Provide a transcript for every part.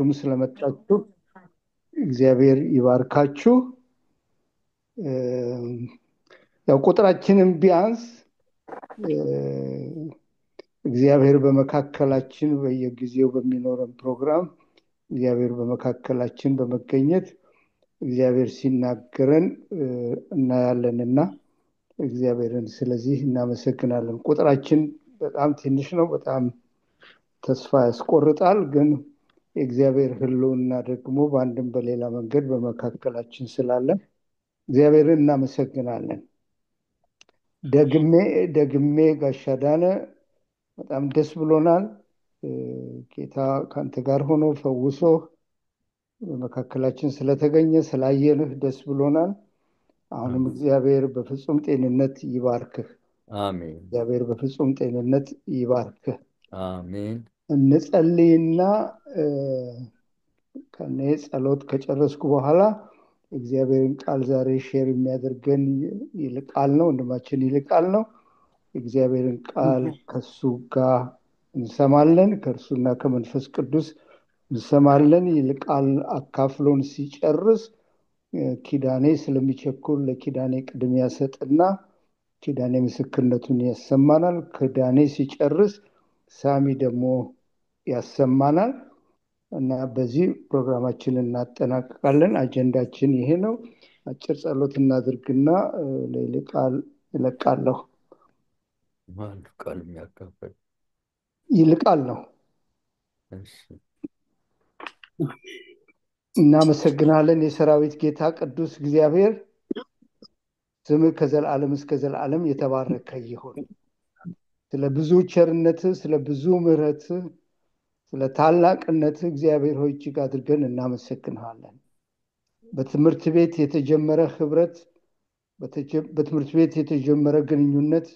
ሁላችሁም ስለመጣችሁ እግዚአብሔር ይባርካችሁ። ያው ቁጥራችንን ቢያንስ እግዚአብሔር በመካከላችን በየጊዜው በሚኖረን ፕሮግራም እግዚአብሔር በመካከላችን በመገኘት እግዚአብሔር ሲናገረን እናያለንና እግዚአብሔርን ስለዚህ እናመሰግናለን። ቁጥራችን በጣም ትንሽ ነው፣ በጣም ተስፋ ያስቆርጣል። ግን የእግዚአብሔር ሕልውና ደግሞ በአንድም በሌላ መንገድ በመካከላችን ስላለ እግዚአብሔርን እናመሰግናለን። ደግሜ ጋሻ ዳነ በጣም ደስ ብሎናል። ጌታ ከአንተ ጋር ሆኖ ፈውሶ በመካከላችን ስለተገኘ ስላየንህ ደስ ብሎናል። አሁንም እግዚአብሔር በፍጹም ጤንነት ይባርክህ። አሜን እግዚአብሔር በፍጹም ጤንነት ይባርክህ። አሜን። እንጸልይና ከኔ ጸሎት ከጨረስኩ በኋላ እግዚአብሔርን ቃል ዛሬ ሼር የሚያደርገን ይልቃል ነው፣ ወንድማችን ይልቃል ነው። እግዚአብሔርን ቃል ከሱ ጋር እንሰማለን፣ ከእርሱና ከመንፈስ ቅዱስ እንሰማለን። ይልቃል አካፍሎን ሲጨርስ ኪዳኔ ስለሚቸኩል ለኪዳኔ ቅድሚያ ሰጥና ኪዳኔ ምስክርነቱን ያሰማናል። ኪዳኔ ሲጨርስ ሳሚ ደግሞ ያሰማናል እና በዚህ ፕሮግራማችንን እናጠናቅቃለን። አጀንዳችን ይሄ ነው። አጭር ጸሎት እናድርግና ለይልቃል እለቃለሁ። ማን ቃል የሚያካፍል ይልቃል ነው። እናመሰግናለን የሰራዊት ጌታ ቅዱስ እግዚአብሔር፣ ስምህ ከዘላለም እስከ ዘላለም የተባረከ ይሁን። ስለ ብዙ ቸርነትህ፣ ስለ ብዙ ምሕረትህ፣ ስለ ታላቅነትህ እግዚአብሔር ሆይ እጅግ አድርገን እናመሰግንሃለን። በትምህርት ቤት የተጀመረ ህብረት፣ በትምህርት ቤት የተጀመረ ግንኙነት፣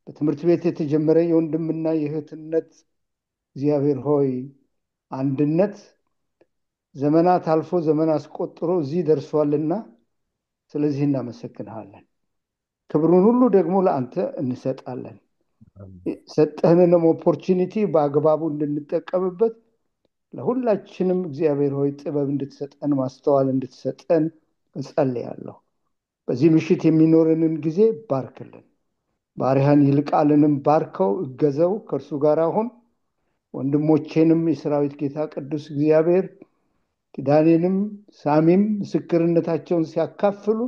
በትምህርት ቤት የተጀመረ የወንድምና የእህትነት እግዚአብሔር ሆይ አንድነት ዘመናት አልፎ ዘመን አስቆጥሮ እዚህ ደርሷልና ስለዚህ እናመሰግንሃለን። ክብሩን ሁሉ ደግሞ ለአንተ እንሰጣለን። ሰጠህንንም ኦፖርቹኒቲ በአግባቡ እንድንጠቀምበት ለሁላችንም እግዚአብሔር ሆይ ጥበብ እንድትሰጠን፣ ማስተዋል እንድትሰጠን እጸልያለሁ። በዚህ ምሽት የሚኖረንን ጊዜ ባርክልን። ባሪያህን ይልቃልንም ባርከው፣ እገዘው፣ ከእርሱ ጋር አሁን ወንድሞቼንም የሰራዊት ጌታ ቅዱስ እግዚአብሔር ኪዳኔንም ሳሚም ምስክርነታቸውን ሲያካፍሉ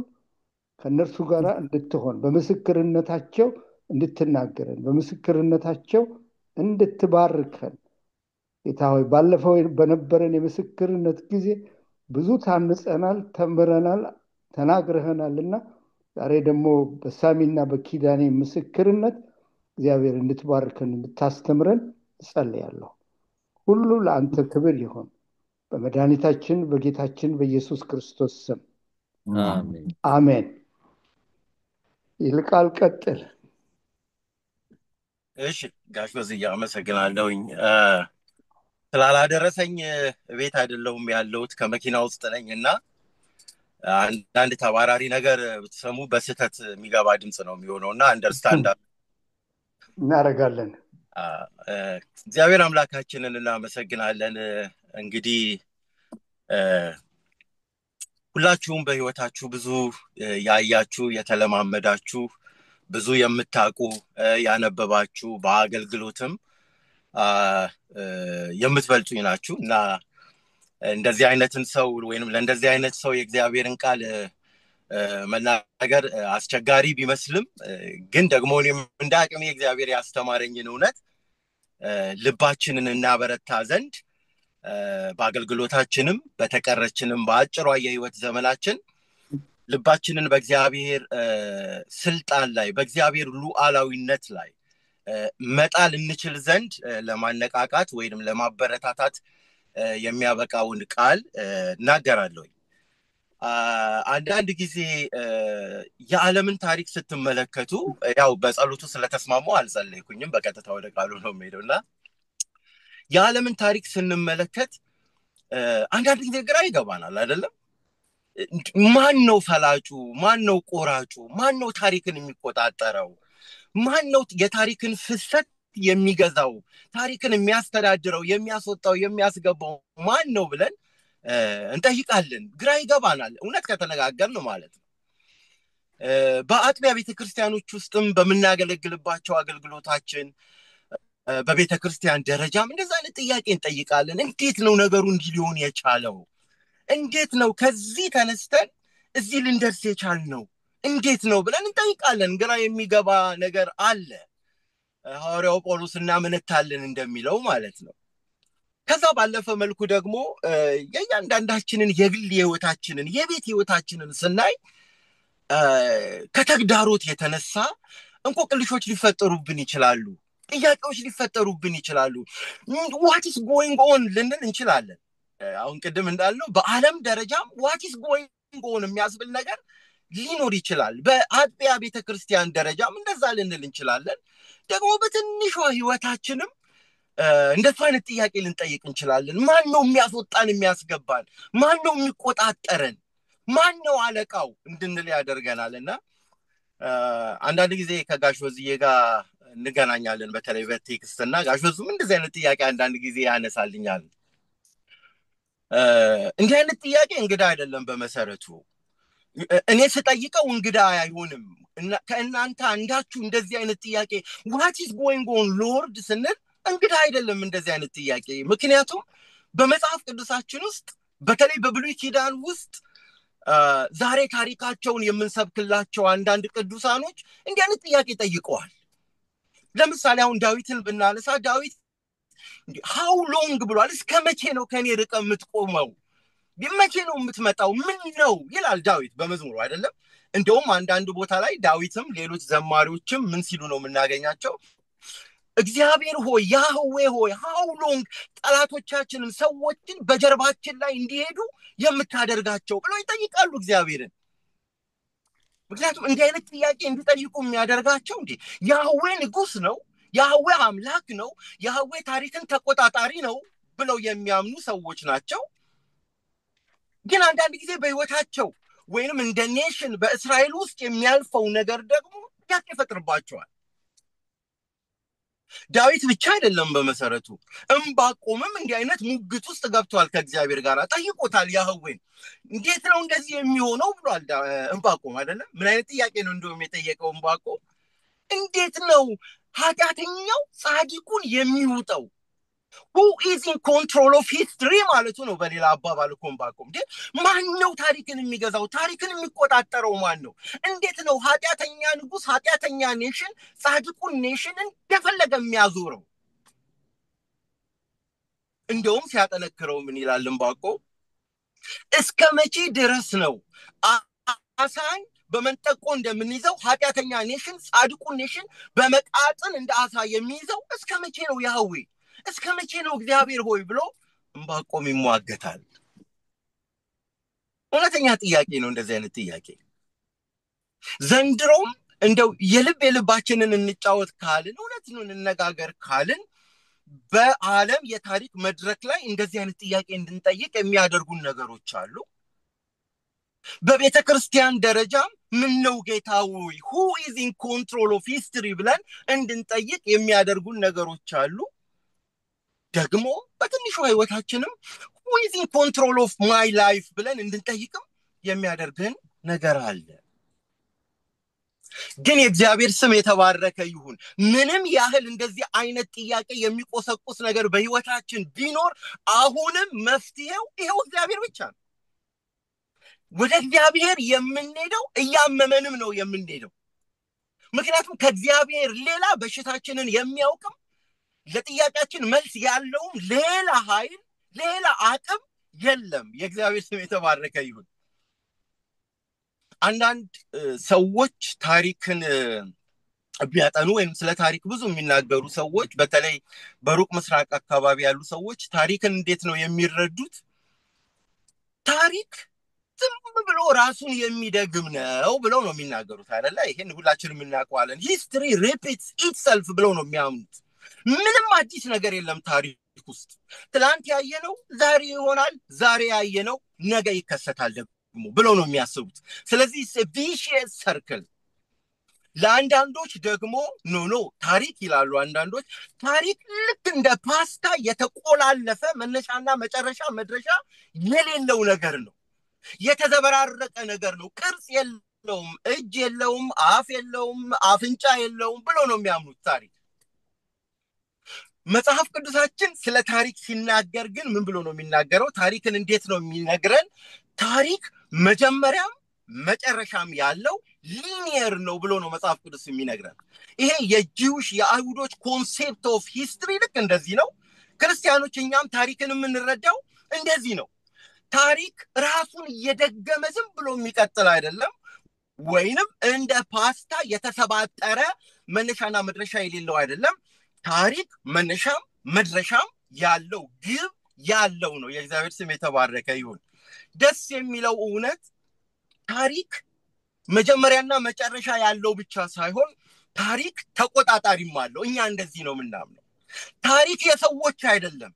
ከእነርሱ ጋር እንድትሆን፣ በምስክርነታቸው እንድትናገረን፣ በምስክርነታቸው እንድትባርከን ጌታ ሆይ ባለፈው በነበረን የምስክርነት ጊዜ ብዙ ታንጸናል፣ ተምረናል፣ ተናግረህናልና ዛሬ ደግሞ በሳሚና በኪዳኔ ምስክርነት እግዚአብሔር እንድትባርከን፣ እንድታስተምረን እጸልያለሁ። ሁሉ ለአንተ ክብር ይሁን በመድኃኒታችን በጌታችን በኢየሱስ ክርስቶስ ስም አሜን። ይልቃል ቀጥል። እሺ ጋሽ በዝያ አመሰግናለሁኝ። ስላላደረሰኝ ቤት አይደለሁም ያለሁት ከመኪና ውስጥ ነኝ እና አንዳንድ ተባራሪ ነገር ብትሰሙ በስህተት የሚገባ ድምፅ ነው የሚሆነው እና አንደርስታንድ እናደርጋለን። እግዚአብሔር አምላካችንን እናመሰግናለን። እንግዲህ ሁላችሁም በህይወታችሁ ብዙ ያያችሁ፣ የተለማመዳችሁ፣ ብዙ የምታውቁ፣ ያነበባችሁ፣ በአገልግሎትም የምትበልጡኝ ናችሁ እና እንደዚህ አይነትን ሰው ወይንም ለእንደዚህ አይነት ሰው የእግዚአብሔርን ቃል መናገር አስቸጋሪ ቢመስልም ግን ደግሞ እኔም እንደ አቅሜ እግዚአብሔር ያስተማረኝን እውነት ልባችንን እናበረታ ዘንድ በአገልግሎታችንም በተቀረችንም በአጭሯ የህይወት ዘመናችን ልባችንን በእግዚአብሔር ስልጣን ላይ በእግዚአብሔር ሉዓላዊነት ላይ መጣል እንችል ዘንድ ለማነቃቃት ወይንም ለማበረታታት የሚያበቃውን ቃል እናገራለሁ። አንዳንድ ጊዜ የዓለምን ታሪክ ስትመለከቱ ያው በጸሎቱ ስለተስማሙ አልጸለይኩኝም፣ በቀጥታ ወደ ቃሉ ነው የምሄደውና የዓለምን ታሪክ ስንመለከት አንዳንድ ጊዜ ግራ ይገባናል አይደለም? ማን ነው ፈላጩ? ማን ነው ቆራጩ? ማን ነው ታሪክን የሚቆጣጠረው? ማን ነው የታሪክን ፍሰት የሚገዛው ታሪክን የሚያስተዳድረው የሚያስወጣው የሚያስገባው ማን ነው ብለን እንጠይቃለን። ግራ ይገባናል እውነት ከተነጋገርን ማለት ነው። በአጥቢያ ቤተክርስቲያኖች ውስጥም በመናገለግልባቸው አገልግሎታችን በቤተክርስቲያን ደረጃም እንደዛ አይነት ጥያቄ እንጠይቃለን። እንዴት ነው ነገሩ እንዲህ ሊሆን የቻለው? እንዴት ነው ከዚህ ተነስተን እዚህ ልንደርስ የቻልነው? እንዴት ነው ብለን እንጠይቃለን። ግራ የሚገባ ነገር አለ። ሐዋርያው ጳውሎስ እናመነታለን እንደሚለው ማለት ነው። ከዛ ባለፈ መልኩ ደግሞ የእያንዳንዳችንን የግል ህይወታችንን የቤት ህይወታችንን ስናይ ከተግዳሮት የተነሳ እንቆቅልሾች ሊፈጠሩብን ይችላሉ። ጥያቄዎች ሊፈጠሩብን ይችላሉ። what is going on ልንል እንችላለን። አሁን ቅድም እንዳልነው በዓለም ደረጃም what is going on የሚያስብል ነገር ሊኖር ይችላል። በአጥቢያ ቤተክርስቲያን ደረጃም እንደዛ ልንል እንችላለን። ደግሞ በትንሿ ህይወታችንም እንደሱ አይነት ጥያቄ ልንጠይቅ እንችላለን። ማን ነው የሚያስወጣን የሚያስገባን? ማን ነው የሚቆጣጠረን? ማን ነው አለቃው እንድንል ያደርገናልና አንዳንድ ጊዜ ከጋሽ ወዝዬ ጋር እንገናኛለን በተለይ በቴክስትና ጋሽ ወዙም እንደዚህ አይነት ጥያቄ አንዳንድ ጊዜ ያነሳልኛል። እንዲህ አይነት ጥያቄ እንግዳ አይደለም በመሰረቱ። እኔ ስጠይቀው እንግዳ አይሆንም። ከእናንተ አንዳችሁ እንደዚህ አይነት ጥያቄ what is going on lord ስንል እንግዳ አይደለም እንደዚህ አይነት ጥያቄ። ምክንያቱም በመጽሐፍ ቅዱሳችን ውስጥ በተለይ በብሉይ ኪዳን ውስጥ ዛሬ ታሪካቸውን የምንሰብክላቸው አንዳንድ ቅዱሳኖች እንዲህ አይነት ጥያቄ ጠይቀዋል። ለምሳሌ አሁን ዳዊትን ብናነሳ ዳዊት how long ብሏል። እስከ መቼ ነው ከኔ ርቀህ የምትቆመው? መቼ ነው የምትመጣው? ምን ነው ይላል ዳዊት በመዝሙሩ አይደለም? እንደውም አንዳንድ ቦታ ላይ ዳዊትም ሌሎች ዘማሪዎችም ምን ሲሉ ነው የምናገኛቸው? እግዚአብሔር ሆይ ያህዌ ሆይ how long ጠላቶቻችንን ሰዎችን በጀርባችን ላይ እንዲሄዱ የምታደርጋቸው ብለው ይጠይቃሉ እግዚአብሔርን። ምክንያቱም እንዲህ አይነት ጥያቄ እንዲጠይቁ የሚያደርጋቸው እንዴ ያህዌ ንጉስ ነው፣ ያህዌ አምላክ ነው፣ ያህዌ ታሪክን ተቆጣጣሪ ነው ብለው የሚያምኑ ሰዎች ናቸው። ግን አንዳንድ ጊዜ በህይወታቸው ወይንም እንደ ኔሽን በእስራኤል ውስጥ የሚያልፈው ነገር ደግሞ ጥያቄ ይፈጥርባቸዋል። ዳዊት ብቻ አይደለም በመሰረቱ ዕንባቆምም እንዲህ አይነት ሙግት ውስጥ ገብቷል ከእግዚአብሔር ጋር ጠይቆታል ያህዌን። እንዴት ነው እንደዚህ የሚሆነው ብሏል ዕንባቆም አይደለም? ምን አይነት ጥያቄ ነው እንደውም የጠየቀው ዕንባቆም? እንዴት ነው ኃጢአተኛው ጻድቁን የሚውጠው? who is in control of history ማለቱ ነው በሌላ አባባል ዕንባቆም። ማን ነው ታሪክን የሚገዛው? ታሪክን የሚቆጣጠረው ማን ነው? እንዴት ነው ኃጢአተኛ ንጉስ ኃጢአተኛ ኔሽን ጻድቁን ኔሽን እንደፈለገ የሚያዞረው? እንደውም ሲያጠነክረው ምን ይላል ዕንባቆም? እስከ መቼ ድረስ ነው አሳን በመንጠቆ እንደምንይዘው ኃጢአተኛ ኔሽን ጻድቁን ኔሽን በመቃጥን እንደ አሳ የሚይዘው? እስከ መቼ ነው ያህዌ? እስከ መቼ ነው እግዚአብሔር ሆይ ብሎ ዕንባቆም ይሟገታል። እውነተኛ ጥያቄ ነው እንደዚህ አይነት ጥያቄ። ዘንድሮም እንደው የልባችንን እንጫወት ካልን እውነትን እንነጋገር ካልን በዓለም የታሪክ መድረክ ላይ እንደዚህ አይነት ጥያቄ እንድንጠይቅ የሚያደርጉን ነገሮች አሉ። በቤተክርስቲያን ደረጃ ምን ነው ጌታ ሆይ who is in control of history ብለን እንድንጠይቅ የሚያደርጉን ነገሮች አሉ። ደግሞ በትንሹ ህይወታችንም who is in control of my life ብለን እንድንጠይቅም የሚያደርገን ነገር አለ። ግን የእግዚአብሔር ስም የተባረከ ይሁን። ምንም ያህል እንደዚህ አይነት ጥያቄ የሚቆሰቁስ ነገር በህይወታችን ቢኖር አሁንም መፍትሄው ይሄው እግዚአብሔር ብቻ ነው። ወደ እግዚአብሔር የምንሄደው እያመመንም ነው የምንሄደው። ምክንያቱም ከእግዚአብሔር ሌላ በሽታችንን የሚያውቅም ለጥያቄያችን መልስ ያለውም ሌላ ኃይል ሌላ አቅም የለም። የእግዚአብሔር ስም የተባረከ ይሁን። አንዳንድ ሰዎች ታሪክን ቢያጠኑ ወይም ስለ ታሪክ ብዙ የሚናገሩ ሰዎች በተለይ በሩቅ ምስራቅ አካባቢ ያሉ ሰዎች ታሪክን እንዴት ነው የሚረዱት? ታሪክ ዝም ብሎ ራሱን የሚደግም ነው ብለው ነው የሚናገሩት አይደለ? ይሄን ሁላችንም እናውቀዋለን። ሂስትሪ ሪፒትስ ኢትሰልፍ ብለው ነው የሚያምኑት። ምንም አዲስ ነገር የለም ታሪክ ውስጥ። ትላንት ያየነው ዛሬ ይሆናል፣ ዛሬ ያየነው ነገ ይከሰታል ደግሞ ብለው ነው የሚያስቡት። ስለዚህ ቪሺየስ ሰርክል ለአንዳንዶች ደግሞ ኖ ታሪክ ይላሉ አንዳንዶች። ታሪክ ልክ እንደ ፓስታ የተቆላለፈ መነሻና መጨረሻ መድረሻ የሌለው ነገር ነው። የተዘበራረቀ ነገር ነው። ቅርጽ የለውም፣ እጅ የለውም፣ አፍ የለውም፣ አፍንጫ የለውም ብሎ ነው የሚያምኑት ታሪክ። መጽሐፍ ቅዱሳችን ስለ ታሪክ ሲናገር ግን ምን ብሎ ነው የሚናገረው? ታሪክን እንዴት ነው የሚነግረን? ታሪክ መጀመሪያም መጨረሻም ያለው ሊኒየር ነው ብሎ ነው መጽሐፍ ቅዱስ የሚነግረን። ይሄ የጂውሽ የአይሁዶች ኮንሴፕት ኦፍ ሂስትሪ ልክ እንደዚህ ነው። ክርስቲያኖች እኛም ታሪክን የምንረዳው እንደዚህ ነው። ታሪክ ራሱን እየደገመ ዝም ብሎ የሚቀጥል አይደለም፣ ወይንም እንደ ፓስታ የተሰባጠረ መነሻና መድረሻ የሌለው አይደለም። ታሪክ መነሻም መድረሻም ያለው ግብ ያለው ነው። የእግዚአብሔር ስም የተባረከ ይሁን። ደስ የሚለው እውነት ታሪክ መጀመሪያና መጨረሻ ያለው ብቻ ሳይሆን ታሪክ ተቆጣጣሪም አለው። እኛ እንደዚህ ነው የምናምነው። ታሪክ የሰዎች አይደለም።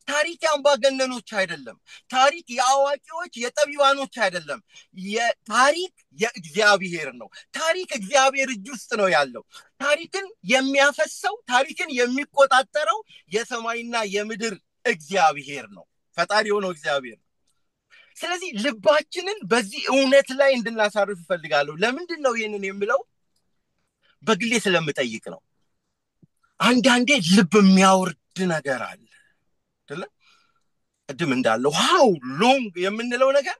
ታሪክ የአምባገነኖች አይደለም። ታሪክ የአዋቂዎች የጠቢባኖች አይደለም። ታሪክ የእግዚአብሔር ነው። ታሪክ እግዚአብሔር እጅ ውስጥ ነው ያለው። ታሪክን የሚያፈሰው ታሪክን የሚቆጣጠረው የሰማይና የምድር እግዚአብሔር ነው። ፈጣሪ ሆኖ እግዚአብሔር ነው። ስለዚህ ልባችንን በዚህ እውነት ላይ እንድናሳርፍ እፈልጋለሁ። ለምንድን ነው ይህንን የምለው? በግሌ ስለምጠይቅ ነው። አንዳንዴ ልብ የሚያወርድ ነገር አለ አይደል? ቅድም እንዳለው ሃው ሎንግ የምንለው ነገር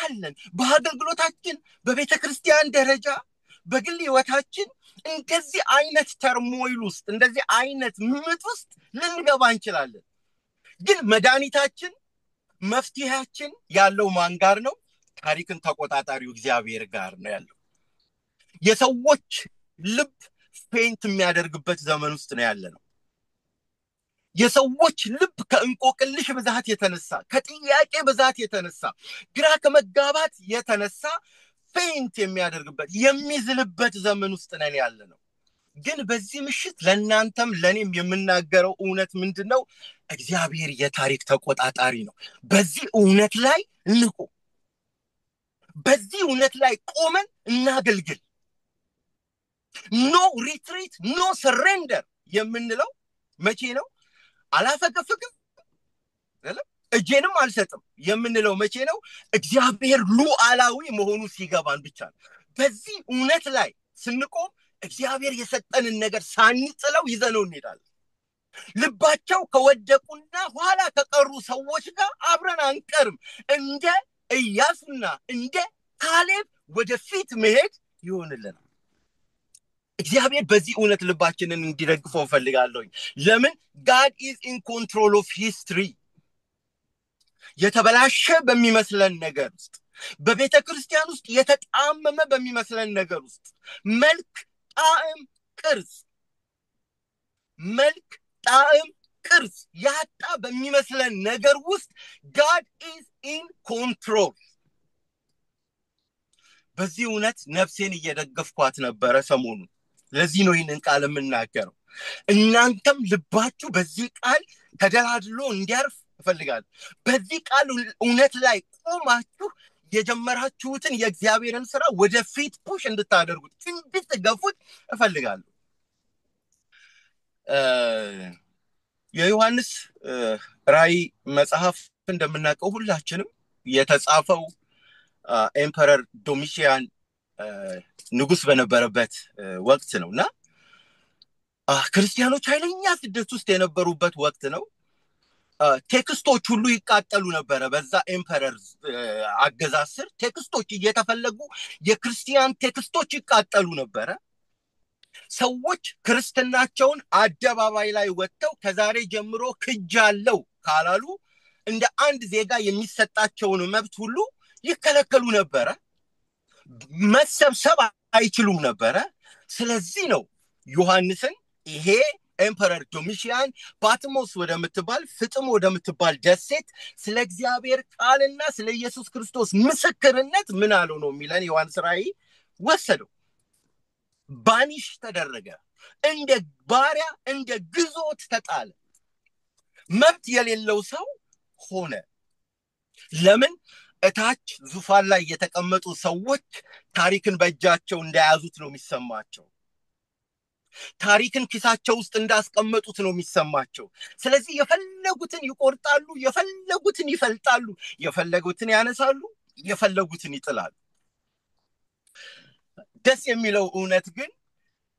አለን። በአገልግሎታችን በቤተ ክርስቲያን ደረጃ በግል ህይወታችን እንደዚህ አይነት ተርሞይል ውስጥ እንደዚህ አይነት ምጥ ውስጥ ልንገባ እንችላለን። ግን መድኃኒታችን መፍትሄያችን ያለው ማን ጋር ነው? ታሪክን ተቆጣጣሪው እግዚአብሔር ጋር ነው ያለው። የሰዎች ልብ ፌንት የሚያደርግበት ዘመን ውስጥ ነው ያለነው። የሰዎች ልብ ከእንቆቅልሽ ብዛት የተነሳ ከጥያቄ ብዛት የተነሳ ግራ ከመጋባት የተነሳ ፌንት የሚያደርግበት የሚዝልበት ዘመን ውስጥ ነን ያለነው። ግን በዚህ ምሽት ለእናንተም ለኔም የምናገረው እውነት ምንድነው? እግዚአብሔር የታሪክ ተቆጣጣሪ ነው። በዚህ እውነት ላይ እንቁ። በዚህ እውነት ላይ ቆመን እናገልግል። ኖ ሪትሪት ኖ ሰሬንደር የምንለው መቼ ነው? አላፈገፍግም እጄንም አልሰጥም የምንለው መቼ ነው? እግዚአብሔር ሉዓላዊ መሆኑ ሲገባን ብቻ ነው። በዚህ እውነት ላይ ስንቆም እግዚአብሔር የሰጠንን ነገር ሳንጥለው ይዘነው እንሄዳለን። ልባቸው ከወደቁና ኋላ ከቀሩ ሰዎች ጋር አብረን አንቀርም። እንደ ኢያሱና እንደ ካሌብ ወደፊት መሄድ ይሆንልናል። እግዚአብሔር በዚህ እውነት ልባችንን እንዲደግፈው ፈልጋለሁ። ለምን? God is in control of history። የተበላሸ በሚመስለን ነገር ውስጥ በቤተ ክርስቲያን ውስጥ የተጣመመ በሚመስለን ነገር ውስጥ መልክ ጣዕም ቅርጽ ያጣ በሚመስለን ነገር ውስጥ God is in control። በዚህ እውነት ነፍሴን እየደገፍኳት ነበረ ሰሞኑን። ለዚህ ነው ይህንን ቃል የምናገረው። እናንተም ልባችሁ በዚህ ቃል ተደላድሎ እንዲያርፍ እፈልጋለሁ። በዚህ ቃል እውነት ላይ ቆማችሁ የጀመራችሁትን የእግዚአብሔርን ስራ ወደፊት ፑሽ እንድታደርጉት እንድትገፉት እፈልጋለሁ። የዮሐንስ ራእይ መጽሐፍ እንደምናውቀው ሁላችንም የተጻፈው ኤምፐረር ዶሚሽያን ንጉስ በነበረበት ወቅት ነውና ክርስቲያኖች ኃይለኛ ስደት ውስጥ የነበሩበት ወቅት ነው። ቴክስቶች ሁሉ ይቃጠሉ ነበረ። በዛ ኤምፐረር አገዛዝ ስር ቴክስቶች እየተፈለጉ የክርስቲያን ቴክስቶች ይቃጠሉ ነበረ። ሰዎች ክርስትናቸውን አደባባይ ላይ ወጥተው ከዛሬ ጀምሮ ክጃለው ካላሉ እንደ አንድ ዜጋ የሚሰጣቸውን መብት ሁሉ ይከለከሉ ነበረ። መሰብሰብ አይችሉም ነበረ። ስለዚህ ነው ዮሐንስን ይሄ ኤምፐረር ዶሚሽያን ፓትሞስ ወደምትባል ፍጥሞ ወደምትባል ደሴት ስለ እግዚአብሔር ቃልና ስለ ኢየሱስ ክርስቶስ ምስክርነት ምን አለው ነው የሚለን ዮሐንስ ራእይ ወሰደው። ባኒሽ ተደረገ። እንደ ባሪያ እንደ ግዞት ተጣለ። መብት የሌለው ሰው ሆነ። ለምን? እታች ዙፋን ላይ የተቀመጡ ሰዎች ታሪክን በእጃቸው እንደያዙት ነው የሚሰማቸው። ታሪክን ኪሳቸው ውስጥ እንዳስቀመጡት ነው የሚሰማቸው። ስለዚህ የፈለጉትን ይቆርጣሉ፣ የፈለጉትን ይፈልጣሉ፣ የፈለጉትን ያነሳሉ፣ የፈለጉትን ይጥላሉ። ደስ የሚለው እውነት ግን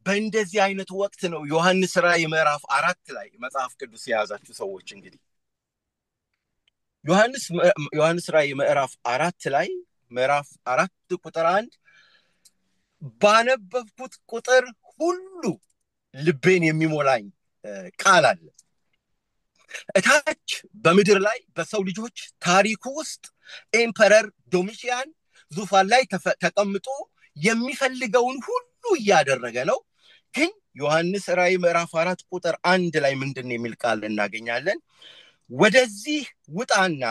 በእንደዚህ አይነት ወቅት ነው ዮሐንስ ራእይ ምዕራፍ 4 ላይ መጽሐፍ ቅዱስ የያዛችሁ ሰዎች እንግዲህ ዮሐንስ ራእይ ምዕራፍ 4 ላይ ምዕራፍ 4 ቁጥር 1 ባነበብኩት ቁጥር ሁሉ ልቤን የሚሞላኝ ቃል አለ። እታች በምድር ላይ በሰው ልጆች ታሪክ ውስጥ ኤምፐረር ዶሚሽያን ዙፋን ላይ ተቀምጦ የሚፈልገውን ሁሉ እያደረገ ነው። ግን ዮሐንስ ራእይ ምዕራፍ 4 ቁጥር 1 ላይ ምንድን ነው የሚል ቃል እናገኛለን? ወደዚህ ውጣና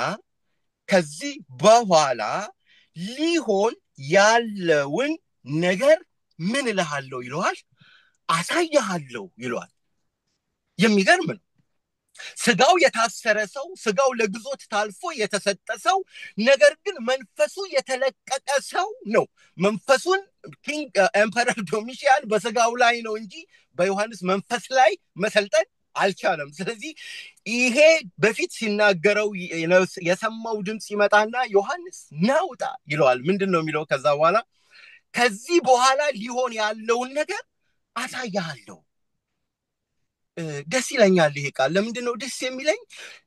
ከዚህ በኋላ ሊሆን ያለውን ነገር ምን እልሃለሁ ይለዋል፣ አሳያለሁ ይለዋል። የሚገርም ነው። ስጋው የታሰረ ሰው፣ ስጋው ለግዞት ታልፎ የተሰጠ ሰው፣ ነገር ግን መንፈሱ የተለቀቀ ሰው ነው። መንፈሱን ኪንግ ኤምፐረር ዶሚሽያን በስጋው ላይ ነው እንጂ በዮሐንስ መንፈስ ላይ መሰልጠን አልቻለም። ስለዚህ ይሄ በፊት ሲናገረው የሰማው ድምጽ ይመጣና ዮሐንስ ናውጣ ይለዋል። ምንድነው የሚለው? ከዛ በኋላ ከዚህ በኋላ ሊሆን ያለውን ነገር አሳያለሁ። ደስ ይለኛል ይሄ ቃል። ለምንድነው ደስ የሚለኝ?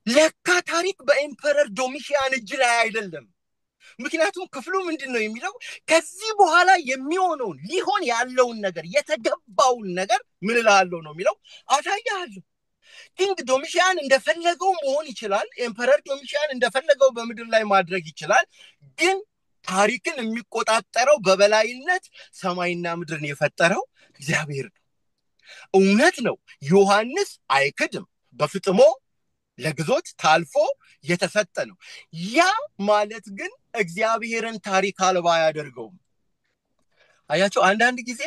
ለካ ታሪክ በኤምፐረር ዶሚሽያን እጅ ላይ አይደለም። ምክንያቱም ክፍሉ ምንድነው የሚለው? ከዚህ በኋላ የሚሆነውን ሊሆን ያለውን ነገር የተገባውን ነገር ምን እልሃለሁ ነው የሚለው፣ አሳያለሁ። ኪንግ ዶሚሽያን እንደፈለገው መሆን ይችላል። ኤምፐረር ዶሚሽያን እንደፈለገው በምድር ላይ ማድረግ ይችላል። ግን ታሪክን የሚቆጣጠረው በበላይነት ሰማይና ምድርን የፈጠረው እግዚአብሔር ነው። እውነት ነው። ዮሐንስ አይክድም። በፍጥሞ ለግዞት ታልፎ የተሰጠ ነው። ያ ማለት ግን እግዚአብሔርን ታሪክ አልባ አያደርገውም። አያቸው፣ አንዳንድ ጊዜ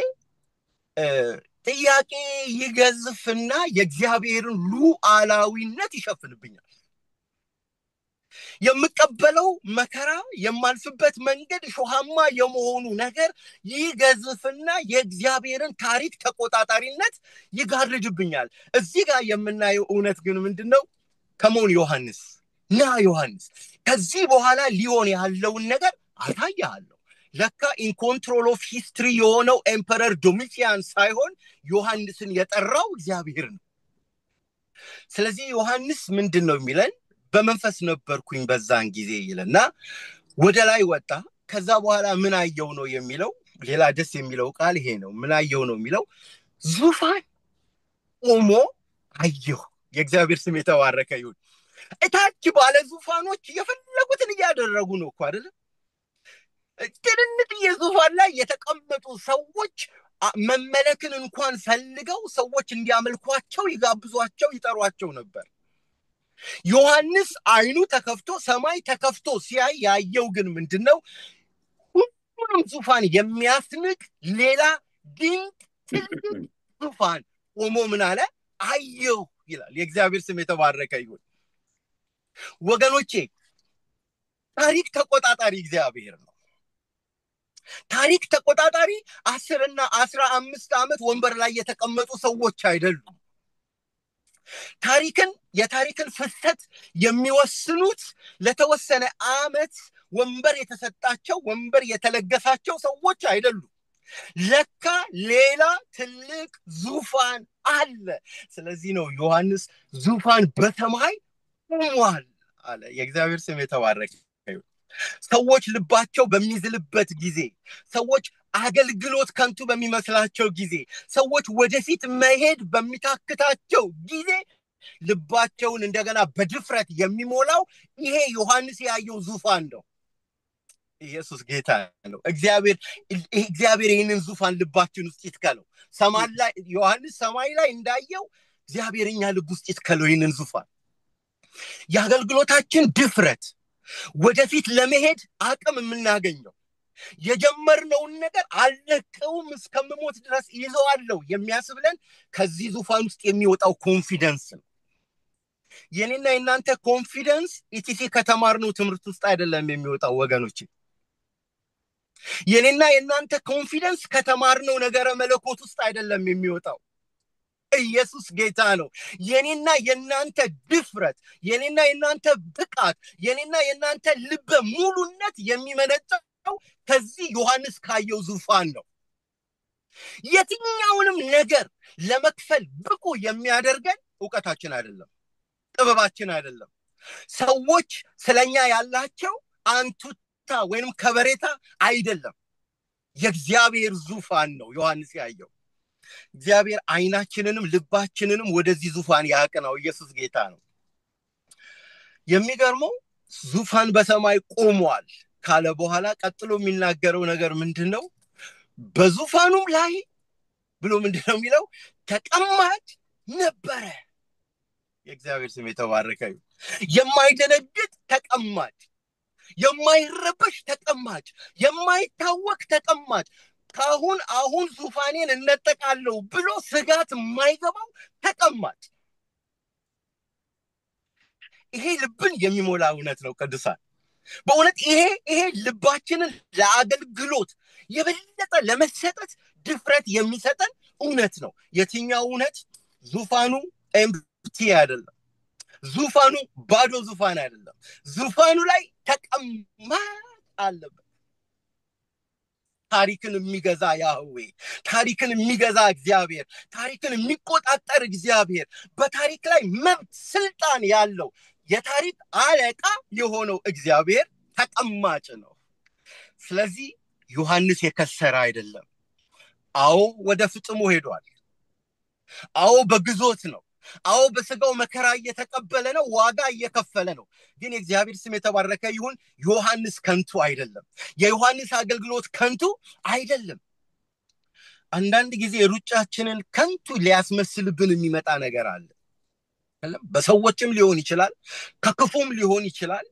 ጥያቄ ይገዝፍና የእግዚአብሔርን ሉዓላዊነት ይሸፍንብኛል። የምቀበለው መከራ፣ የማልፍበት መንገድ ሾሃማ የመሆኑ ነገር ይገዝፍና የእግዚአብሔርን ታሪክ ተቆጣጣሪነት ይጋርድብኛል። እዚህ ጋር የምናየው እውነት ግን ምንድነው? ከሞን ዮሐንስ ከዚህ በኋላ ሊሆን ያለውን ነገር አሳያለሁ። ለካ ኢን ኮንትሮል ኦፍ ሂስትሪ የሆነው ኤምፐረር ዶሚሽያን ሳይሆን ዮሐንስን የጠራው እግዚአብሔር ነው። ስለዚህ ዮሐንስ ምንድነው የሚለን? በመንፈስ ነበርኩኝ በዛን ጊዜ ይልና ወደ ላይ ወጣ። ከዛ በኋላ ምን አየው ነው የሚለው። ሌላ ደስ የሚለው ቃል ይሄ ነው። ምን አየው ነው የሚለው? ዙፋን ቆሞ አየሁ። የእግዚአብሔር ስም የተባረከ ይሁን። እታች ባለ ዙፋኖች የፈለጉትን እያደረጉ ነው እኮ አይደል? ትንንት የዙፋን ላይ የተቀመጡ ሰዎች መመለክን እንኳን ፈልገው ሰዎች እንዲያመልኳቸው ይጋብዟቸው፣ ይጠሯቸው ነበር። ዮሐንስ አይኑ ተከፍቶ ሰማይ ተከፍቶ ሲያይ ያየው ግን ምንድነው? ሁሉንም ዙፋን የሚያስንቅ ሌላ ድንቅ ትልቅ ዙፋን ቆሞ ምን አለ? አየሁ ይላል። የእግዚአብሔር ስም የተባረከ ይሁን። ወገኖቼ፣ ታሪክ ተቆጣጣሪ እግዚአብሔር ነው። ታሪክ ተቆጣጣሪ 10 እና 15 ዓመት ወንበር ላይ የተቀመጡ ሰዎች አይደሉም። የታሪክን ፍሰት የሚወስኑት ለተወሰነ ዓመት ወንበር የተሰጣቸው ወንበር የተለገሳቸው ሰዎች አይደሉም። ለካ ሌላ ትልቅ ዙፋን አለ። ስለዚህ ነው ዮሐንስ ዙፋን በሰማይ ቆሟል አለ። የእግዚአብሔር ስም የተባረከ ይሁን። ሰዎች ልባቸው በሚዝልበት ጊዜ፣ ሰዎች አገልግሎት ከንቱ በሚመስላቸው ጊዜ፣ ሰዎች ወደፊት መሄድ በሚታክታቸው ጊዜ ልባቸውን እንደገና በድፍረት የሚሞላው ይሄ ዮሐንስ ያየው ዙፋን ነው። ኢየሱስ ጌታ ነው። እግዚአብሔር ይህንን ዙፋን ልባችን ውስጥ ይትከለው። ዮሐንስ ሰማይ ላይ እንዳየው እግዚአብሔር እኛ ልብ ውስጥ ይትከለው ይህንን ዙፋን። የአገልግሎታችን ድፍረት፣ ወደፊት ለመሄድ አቅም የምናገኘው፣ የጀመርነውን ነገር አልለቀውም እስከምሞት ድረስ ይዘዋለሁ የሚያስብለን ከዚህ ዙፋን ውስጥ የሚወጣው ኮንፊደንስ ነው። የኔና የናንተ ኮንፊደንስ ኢቲሲ ከተማርነው ትምህርት ውስጥ አይደለም የሚወጣው ወገኖች። የኔና የናንተ ኮንፊደንስ ከተማርነው ነገረ መለኮት ውስጥ አይደለም የሚወጣው። ኢየሱስ ጌታ ነው። የኔና የናንተ ድፍረት፣ የኔና የናንተ ብቃት፣ የኔና የናንተ ልበ ሙሉነት የሚመነጨው ከዚህ ዮሐንስ ካየው ዙፋን ነው። የትኛውንም ነገር ለመክፈል ብቁ የሚያደርገን ዕውቀታችን አይደለም፣ ጥበባችን አይደለም። ሰዎች ስለኛ ያላቸው አንቱታ ወይንም ከበሬታ አይደለም። የእግዚአብሔር ዙፋን ነው ዮሐንስ ያየው። እግዚአብሔር አይናችንንም ልባችንንም ወደዚህ ዙፋን ያቅናው። ኢየሱስ ጌታ ነው። የሚገርመው ዙፋን በሰማይ ቆሟል ካለ በኋላ ቀጥሎ የሚናገረው ነገር ምንድነው? በዙፋኑም ላይ ብሎ ምንድነው የሚለው? ተቀማጭ ነበረ። የእግዚአብሔር ስም የተባረከ ይሁን። የማይደነግጥ ተቀማጭ፣ የማይረበሽ ተቀማጭ፣ የማይታወክ ተቀማጭ፣ አሁን ዙፋኔን እነጠቃለሁ ብሎ ስጋት የማይገባው ተቀማጭ። ይሄ ልብን የሚሞላ እውነት ነው ቅዱሳን። በእውነት ይሄ ልባችንን ለአገልግሎት የበለጠ ለመሰጠት ድፍረት የሚሰጠን እውነት ነው። የትኛው እውነት? ዙፋኑ ኤምፕቲ አይደለም። ዙፋኑ ባዶ ዙፋን አይደለም። ዙፋኑ ላይ ተቀማጭ አለበት። ታሪክን የሚገዛ ያህዌ፣ ታሪክን የሚገዛ እግዚአብሔር፣ ታሪክን የሚቆጣጠር እግዚአብሔር፣ በታሪክ ላይ መብት ስልጣን ያለው የታሪክ አለቃ የሆነው እግዚአብሔር ተቀማጭ ነው። ስለዚህ ዮሐንስ የከሰረ አይደለም። አዎ ወደ ፍጥሞ ሄዷል። አዎ በግዞት ነው። አዎ በስጋው መከራ እየተቀበለ ነው፣ ዋጋ እየከፈለ ነው። ግን የእግዚአብሔር ስም የተባረከ ይሁን። ዮሐንስ ከንቱ አይደለም። የዮሐንስ አገልግሎት ከንቱ አይደለም። አንዳንድ ጊዜ ሩጫችንን ከንቱ ሊያስመስልብን የሚመጣ ነገር አለ። በሰዎችም ሊሆን ይችላል፣ ከክፉም ሊሆን ይችላል፣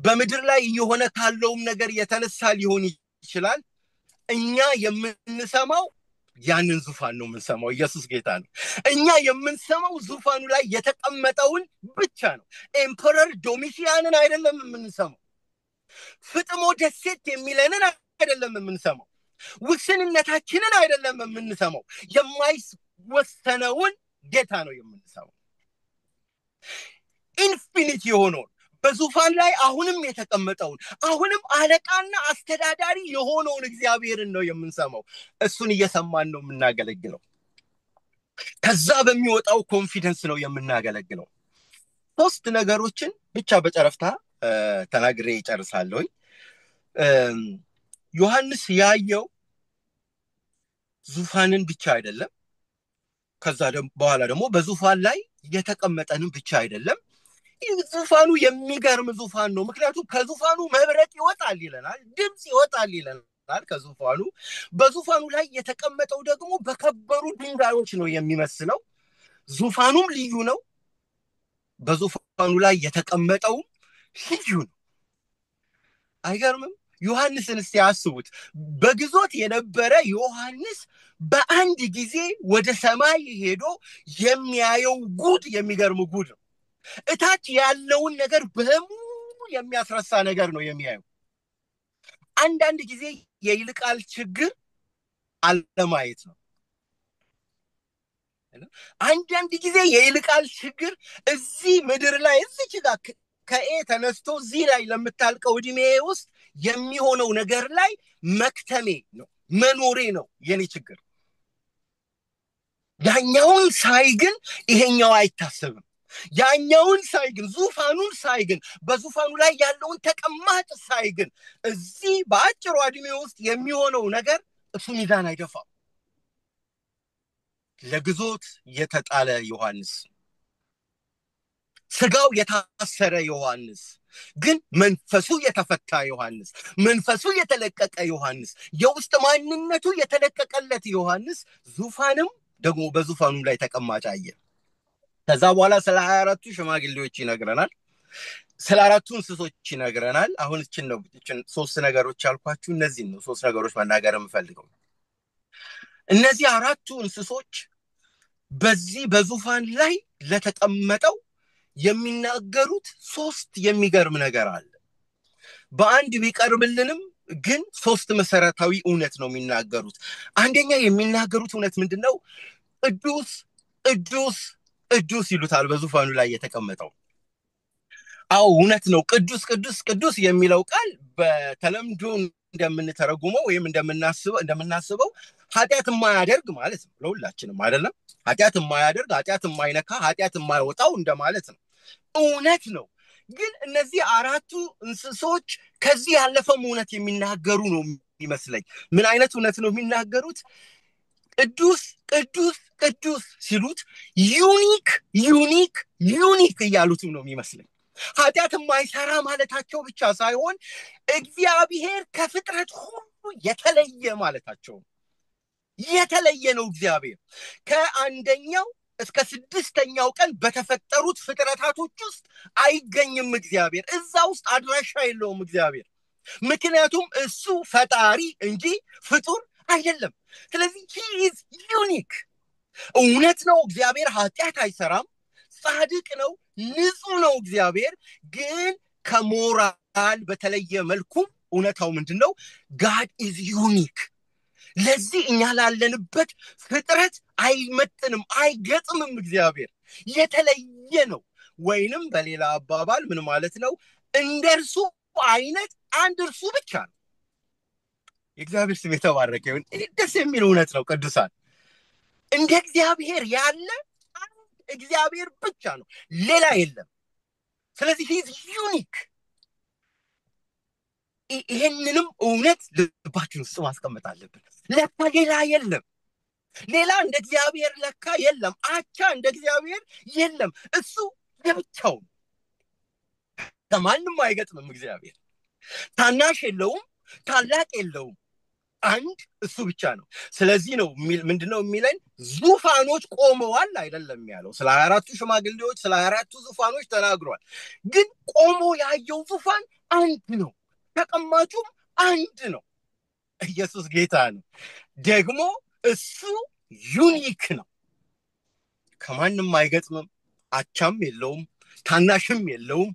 በምድር ላይ እየሆነ ካለውም ነገር የተነሳ ሊሆን ይችላል። እኛ የምንሰማው ያንን ዙፋን ነው የምንሰማው። ኢየሱስ ጌታ ነው። እኛ የምንሰማው ዙፋኑ ላይ የተቀመጠውን ብቻ ነው። ኤምፐረር ዶሚሽያንን አይደለም የምንሰማው። ፍጥሞ ደሴት የሚለንን አይደለም የምንሰማው። ውስንነታችንን አይደለም የምንሰማው። የማይወሰነውን ጌታ ነው የምንሰማው። ኢንፊኒቲ የሆነውን በዙፋን ላይ አሁንም የተቀመጠውን አሁንም አለቃና አስተዳዳሪ የሆነውን እግዚአብሔርን ነው የምንሰማው። እሱን እየሰማን ነው የምናገለግለው። ከዛ በሚወጣው ኮንፊደንስ ነው የምናገለግለው። ሶስት ነገሮችን ብቻ በጨረፍታ ተናግሬ እጨርሳለሁ። ዮሐንስ ያየው ዙፋንን ብቻ አይደለም፣ ከዛ በኋላ ደግሞ በዙፋን ላይ የተቀመጠንም ብቻ አይደለም። ዙፋኑ የሚገርም ዙፋን ነው። ምክንያቱም ከዙፋኑ መብረቅ ይወጣል ይለናል፣ ድምጽ ይወጣል ይለናል ከዙፋኑ። በዙፋኑ ላይ የተቀመጠው ደግሞ በከበሩ ድንጋዮች ነው የሚመስለው። ዙፋኑም ልዩ ነው፣ በዙፋኑ ላይ የተቀመጠው ልዩ ነው። አይገርምም? ዮሐንስን እስቲ ያስቡት። በግዞት የነበረ ዮሐንስ በአንድ ጊዜ ወደ ሰማይ ሄዶ የሚያየው ጉድ የሚገርም ጉድ ነው። እታች ያለውን ነገር በሙሉ የሚያስረሳ ነገር ነው የሚያየው። አንዳንድ ጊዜ የይልቃል ችግር አለማየት ነው። አንዳንድ ጊዜ የይልቃል ችግር እዚህ ምድር ላይ እዚህ ጋር ከኤ ተነስቶ እዚህ ላይ ለምታልቀው እድሜ ውስጥ የሚሆነው ነገር ላይ መክተሜ ነው፣ መኖሬ ነው የኔ ችግር። ያኛውን ሳይ ግን ይሄኛው አይታሰብም። ያኛውን ሳይ ግን፣ ዙፋኑን ሳይ ግን፣ በዙፋኑ ላይ ያለውን ተቀማጭ ሳይ ግን እዚህ በአጭሩ እድሜ ውስጥ የሚሆነው ነገር እሱ ሚዛን አይደፋም። ለግዞት የተጣለ ዮሐንስ፣ ስጋው የታሰረ ዮሐንስ፣ ግን መንፈሱ የተፈታ ዮሐንስ፣ መንፈሱ የተለቀቀ ዮሐንስ፣ የውስጥ ማንነቱ የተለቀቀለት ዮሐንስ ዙፋንም ደግሞ በዙፋኑ ላይ ተቀማጭ አየ። ከዛ በኋላ ስለ 24ቱ ሽማግሌዎች ይነግረናል፣ ስለ 4ቱ እንስሶች ይነግረናል። አሁን እችን ሶስት ነገሮች አልኳችሁ። እነዚህ ነው ሶስት ነገሮች መናገር የምፈልገው። እነዚህ 4ቱ እንስሶች በዚህ በዙፋን ላይ ለተቀመጠው የሚናገሩት ሶስት የሚገርም ነገር አለ። በአንድ ቢቀርብልንም ግን ሶስት መሰረታዊ እውነት ነው የሚናገሩት። አንደኛ የሚናገሩት እውነት ምንድነው? ቅዱስ ቅዱስ ቅዱስ ይሉታል በዙፋኑ ላይ የተቀመጠው። አዎ እውነት ነው። ቅዱስ ቅዱስ ቅዱስ የሚለው ቃል በተለምዶ እንደምንተረጉመው ወይም እንደምናስበው ኃጢአት የማያደርግ ማለት ነው። ለሁላችንም አይደለም? ኃጢአት የማያደርግ፣ ኃጢአት የማይነካ፣ ኃጢአት የማይወጣው እንደማለት ነው። እውነት ነው። ግን እነዚህ አራቱ እንስሶች ከዚህ ያለፈም እውነት የሚናገሩ ነው የሚመስለኝ። ምን አይነት እውነት ነው የሚናገሩት? ቅዱስ ቅዱስ ቅዱስ ሲሉት ዩኒክ ዩኒክ ዩኒክ እያሉትም ነው የሚመስለኝ። ኃጢአት የማይሰራ ማለታቸው ብቻ ሳይሆን እግዚአብሔር ከፍጥረት ሁሉ የተለየ ማለታቸው። የተለየ ነው እግዚአብሔር። ከአንደኛው እስከ 6ኛው ቀን በተፈጠሩት ፍጥረታቶች ውስጥ አይገኝም እግዚአብሔር። እዛ ውስጥ አድራሻ የለውም እግዚአብሔር። ምክንያቱም እሱ ፈጣሪ እንጂ ፍጡር አይደለም። ስለዚህ he is unique። እውነት ነው እግዚአብሔር ኃጢአት አይሰራም፣ ጻድቅ ነው፣ ንጹህ ነው እግዚአብሔር። ግን ከሞራል በተለየ መልኩ እውነታው ምንድነው? God is unique። ለዚህ እኛ ላለንበት ፍጥረት አይመጥንም፣ አይገጥምም። እግዚአብሔር የተለየ ነው። ወይንም በሌላ አባባል ምን ማለት ነው? እንደርሱ አይነት አንድ እርሱ ብቻ ነው። የእግዚአብሔር ስም የተባረከ ይሁን። ደስ የሚል እውነት ነው ቅዱሳን። እንደ እግዚአብሔር ያለ አንድ እግዚአብሔር ብቻ ነው፣ ሌላ የለም። ስለዚህ he is unique። ይሄንንም እውነት ልባችን ውስጥ ማስቀመጥ አለብን። ለካ ሌላ የለም። ሌላ እንደ እግዚአብሔር ለካ የለም። አቻ እንደ እግዚአብሔር የለም። እሱ ለብቻው ከማንም አይገጥምም። እግዚአብሔር ታናሽ የለውም፣ ታላቅ የለውም። አንድ እሱ ብቻ ነው። ስለዚህ ነው ምንድነው የሚለን? ዙፋኖች ቆመዋል አይደለም ያለው። ስለ 24ቱ ሽማግሌዎች ስለ 24ቱ ዙፋኖች ተናግሯል። ግን ቆሞ ያየው ዙፋን አንድ ነው። ተቀማጩም አንድ ነው። ኢየሱስ ጌታ ነው። ደግሞ እሱ ዩኒክ ነው። ከማንም አይገጥምም። አቻም የለውም፣ ታናሽም የለውም፣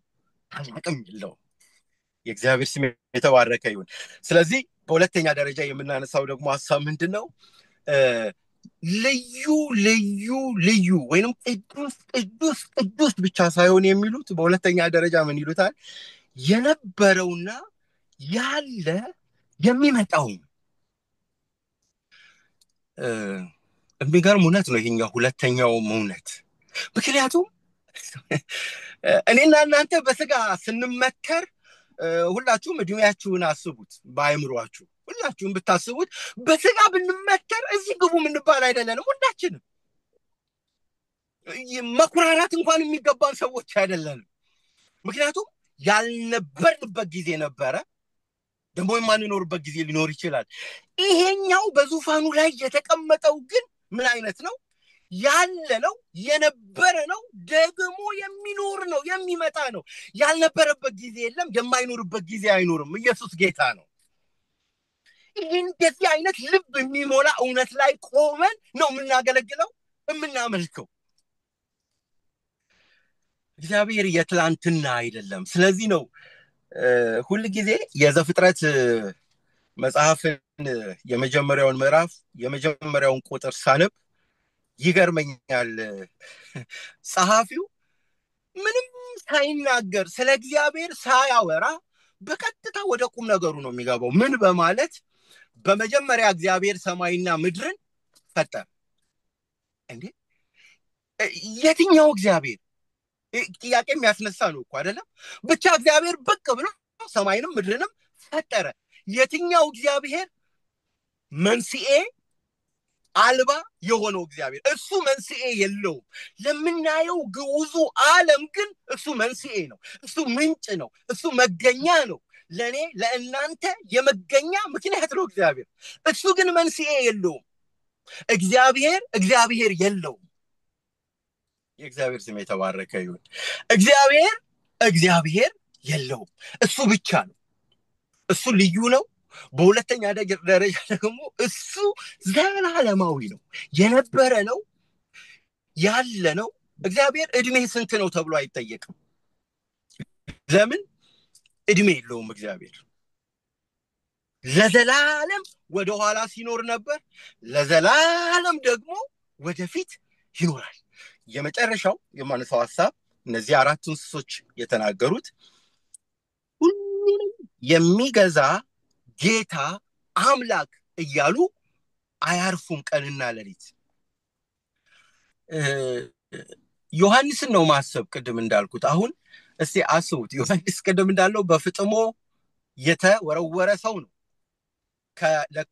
ታላቅም የለውም። የእግዚአብሔር ስም የተባረከ ይሁን። ስለዚህ በሁለተኛ ደረጃ የምናነሳው ደግሞ ሐሳብ ምንድነው? ልዩ ልዩ ልዩ ወይንም ቅዱስ ቅዱስ ቅዱስ ብቻ ሳይሆን የሚሉት በሁለተኛ ደረጃ ምን ይሉታል? የነበረውና ያለ የሚመጣው። የሚገርም እውነት ነው ይሄኛው ሁለተኛው እውነት። ምክንያቱም እኔና እናንተ በስጋ ስንመከር ሁላችሁም እድሜያችሁን አስቡት። በአእምሮአችሁ ሁላችሁም ብታስቡት በስጋ ብንመከር እዚህ ግቡ ምንባል አይደለንም። ሁላችንም መኩራራት እንኳን የሚገባን ሰዎች አይደለንም። ምክንያቱም ያልነበርንበት ጊዜ ነበረ፣ ደግሞ የማንኖርበት ጊዜ ሊኖር ይችላል። ይሄኛው በዙፋኑ ላይ የተቀመጠው ግን ምን አይነት ነው? ያለ ነው፣ የነበረ ነው፣ ደግሞ የሚኖር ነው፣ የሚመጣ ነው። ያልነበረበት ጊዜ የለም፣ የማይኖርበት ጊዜ አይኖርም። ኢየሱስ ጌታ ነው። ይህን እንደዚህ አይነት ልብ የሚሞላ እውነት ላይ ቆመን ነው የምናገለግለው፣ የምናመልከው። እግዚአብሔር የትላንትና አይደለም። ስለዚህ ነው ሁል ጊዜ የዘፍጥረት መጽሐፍን የመጀመሪያውን ምዕራፍ የመጀመሪያውን ቁጥር ሳነብ ይገርመኛል። ጸሐፊው ምንም ሳይናገር ስለ እግዚአብሔር ሳያወራ በቀጥታ ወደ ቁም ነገሩ ነው የሚገባው። ምን በማለት በመጀመሪያ እግዚአብሔር ሰማይና ምድርን ፈጠረ። እንዴ የትኛው እግዚአብሔር? ጥያቄ የሚያስነሳ ነው እኮ አይደለም? ብቻ እግዚአብሔር ብቅ ብሎ ሰማይንም ምድርንም ፈጠረ። የትኛው እግዚአብሔር? መንስኤ አልባ የሆነው እግዚአብሔር። እሱ መንስኤ የለውም። ለምናየው ግዑዙ ዓለም ግን እሱ መንስኤ ነው፣ እሱ ምንጭ ነው፣ እሱ መገኛ ነው። ለኔ ለእናንተ የመገኛ ምክንያት ነው እግዚአብሔር። እሱ ግን መንስኤ የለውም። እግዚአብሔር የለውም። የእግዚአብሔር ስም የተባረከ ይሁን። እግዚአብሔር የለውም። እሱ ብቻ ነው። እሱ ልዩ ነው። በሁለተኛ ደረጃ ደግሞ እሱ ዘላለማዊ ነው፣ የነበረ ነው፣ ያለ ነው። እግዚአብሔር እድሜ ስንት ነው ተብሎ አይጠየቅም። ለምን? እድሜ የለውም። እግዚአብሔር ለዘላለም ወደ ኋላ ሲኖር ነበር፣ ለዘላለም ደግሞ ወደፊት ይኖራል። የመጨረሻው የማነሳው ሐሳብ እነዚህ አራት እንስሶች የተናገሩት ሁሉንም የሚገዛ ጌታ አምላክ እያሉ አያርፉም ቀንና ሌሊት። ዮሐንስን ነው ማሰብ ቅድም እንዳልኩት። አሁን እስቲ አስቡት፣ ዮሐንስ ቅድም እንዳለው በፍጥሞ የተወረወረ ሰው ነው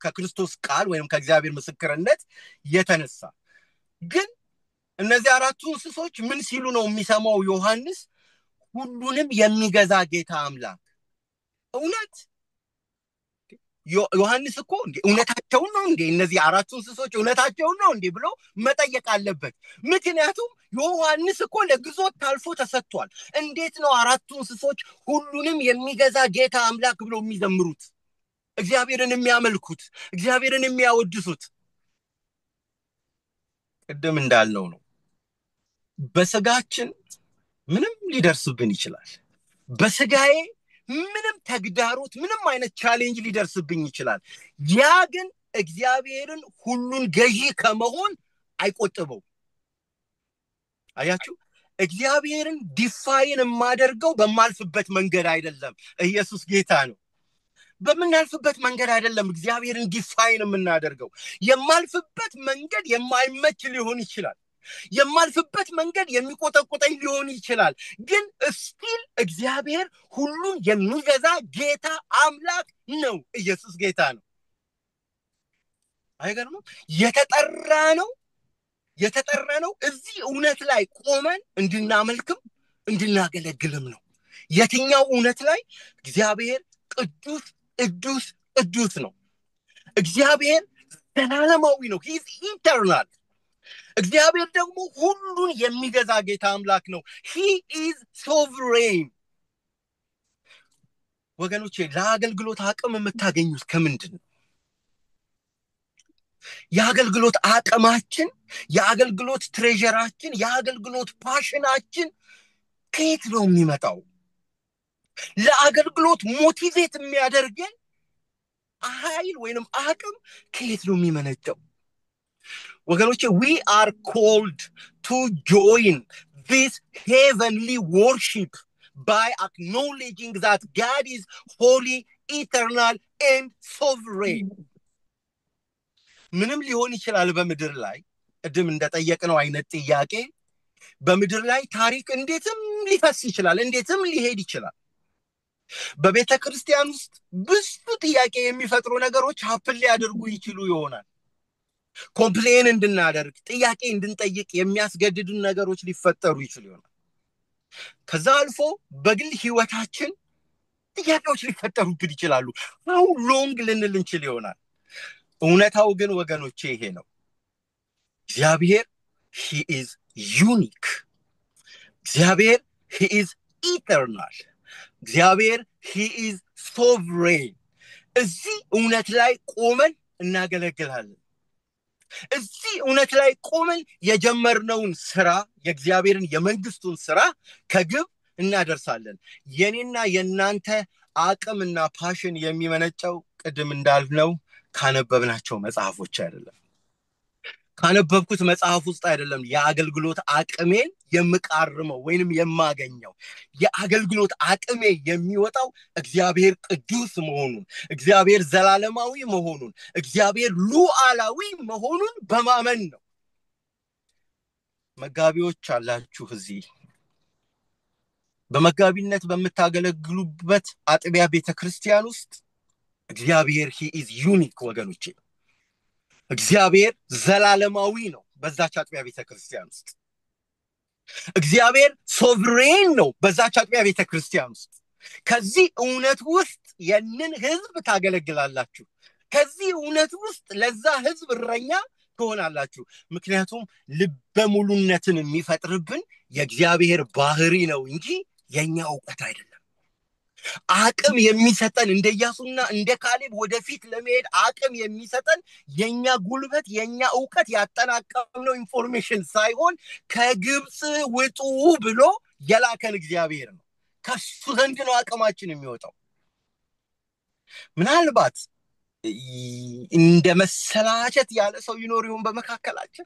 ከክርስቶስ ቃል ወይም ከእግዚአብሔር ምስክርነት የተነሳ። ግን እነዚህ አራቱ እንስሶች ምን ሲሉ ነው የሚሰማው ዮሐንስ? ሁሉንም የሚገዛ ጌታ አምላክ። እውነት ዮሐንስ እኮ እውነታቸውን ነው እንዴ? እነዚህ አራቱ እንስሶች እውነታቸውን ነው እንዴ ብሎ መጠየቅ አለበት። ምክንያቱም ዮሐንስ እኮ ለግዞት ታልፎ ተሰጥቷል። እንዴት ነው አራቱ እንስሶች ሁሉንም የሚገዛ ጌታ አምላክ ብሎ የሚዘምሩት? እግዚአብሔርን የሚያመልኩት፣ እግዚአብሔርን የሚያወድሱት? ቅድም እንዳልነው ነው። በስጋችን ምንም ሊደርስብን ይችላል። በስጋዬ ምንም ተግዳሮት፣ ምንም አይነት ቻሌንጅ ሊደርስብኝ ይችላል። ያ ግን እግዚአብሔርን ሁሉን ገዢ ከመሆን አይቆጥበው። አያችሁ፣ እግዚአብሔርን ዲፋይን የማደርገው በማልፍበት መንገድ አይደለም። ኢየሱስ ጌታ ነው። በምናልፍበት መንገድ አይደለም እግዚአብሔርን ዲፋይን የምናደርገው። የማልፍበት መንገድ የማይመች ሊሆን ይችላል። የማልፍበት መንገድ የሚቆጠቁጠኝ ሊሆን ይችላል። ግን እስቲል እግዚአብሔር ሁሉን የሚገዛ ጌታ አምላክ ነው። ኢየሱስ ጌታ ነው። አይገርምም? የተጠራ ነው እዚህ እውነት ላይ ቆመን እንድናመልክም እንድናገለግልም ነው። የትኛው እውነት ላይ? እግዚአብሔር ቅዱስ ቅዱስ ቅዱስ ነው። እግዚአብሔር ዘላለማዊ ነው። ሂ ኢዝ ኢተርናል። እግዚአብሔር ደግሞ ሁሉን የሚገዛ ጌታ አምላክ ነው። ሂ ኢዝ ሶቨሬን። ወገኖቼ፣ ለአገልግሎት አቅም የምታገኙት ከምንድን ነው? የአገልግሎት አቅማችን፣ የአገልግሎት ትሬዠራችን፣ የአገልግሎት ፓሽናችን ከየት ነው የሚመጣው? ለአገልግሎት ሞቲቬት የሚያደርገን ኃይል ወይንም አቅም ከየት ነው የሚመነጨው? ወገኖቼ, we are called to join this heavenly worship by acknowledging that God is holy, eternal and sovereign. ምንም ሊሆን ይችላል በምድር ላይ ቅድም እንደጠየቅነው አይነት ጥያቄ። በምድር ላይ ታሪክ እንዴትም ሊፈስ ይችላል፣ እንዴትም ሊሄድ ይችላል። በቤተ ክርስቲያን ውስጥ ብዙ ጥያቄ የሚፈጥሩ ነገሮች ሀፕን ሊያደርጉ ይችሉ ይሆናል። ኮምፕሌን እንድናደርግ፣ ጥያቄ እንድንጠይቅ የሚያስገድዱን ነገሮች ሊፈጠሩ ይችሉ ይሆናል። ከዛ አልፎ በግል ህይወታችን ጥያቄዎች ሊፈጠሩብን ይችላሉ። how long ልንል እንችል ይሆናል። እውነታው ግን ወገኖቼ ይሄ ነው። እግዚአብሔር he is unique። እግዚአብሔር he is eternal። እግዚአብሔር he is sovereign። እዚህ እውነት ላይ ቆመን እናገለግላለን። እዚህ እውነት ላይ ቆመን የጀመርነውን ስራ፣ የእግዚአብሔርን የመንግስቱን ስራ ከግብ እናደርሳለን። የኔና የናንተ አቅምና ፓሽን የሚመነጨው ቅድም እንዳልነው ካነበብናቸው መጽሐፎች አይደለም፣ ካነበብኩት መጽሐፍ ውስጥ አይደለም። የአገልግሎት አቅሜን የምቃርመው ወይንም የማገኘው የአገልግሎት አቅሜ የሚወጣው እግዚአብሔር ቅዱስ መሆኑን፣ እግዚአብሔር ዘላለማዊ መሆኑን፣ እግዚአብሔር ሉዓላዊ መሆኑን በማመን ነው። መጋቢዎች አላችሁ እዚህ በመጋቢነት በምታገለግሉበት አጥቢያ ቤተክርስቲያን ውስጥ እግዚአብሔር he is unique ወገኖቼ። እግዚአብሔር ዘላለማዊ ነው። በዛች አጥቢያ ቤተክርስቲያን ውስጥ እግዚአብሔር ሶቨሬን ነው። በዛች አጥቢያ ቤተክርስቲያን ውስጥ ከዚህ እውነት ውስጥ የንን ህዝብ ታገለግላላችሁ። ከዚህ እውነት ውስጥ ለዛ ህዝብ እረኛ ትሆናላችሁ። ምክንያቱም ልበሙሉነትን የሚፈጥርብን የእግዚአብሔር ባህሪ ነው እንጂ የኛ ዕውቀት አይደለም። አቅም የሚሰጠን እንደ ኢያሱና እንደ ካሌብ ወደፊት ለመሄድ አቅም የሚሰጠን የኛ ጉልበት፣ የኛ ዕውቀት ያጠናቀምነው ኢንፎርሜሽን ሳይሆን ከግብጽ ውጡ ብሎ የላከን እግዚአብሔር ነው። ከሱ ዘንድ ነው አቅማችን የሚወጣው። ምናልባት እንደ መሰላቸት ያለ ሰው ይኖር ይሆን በመካከላችን?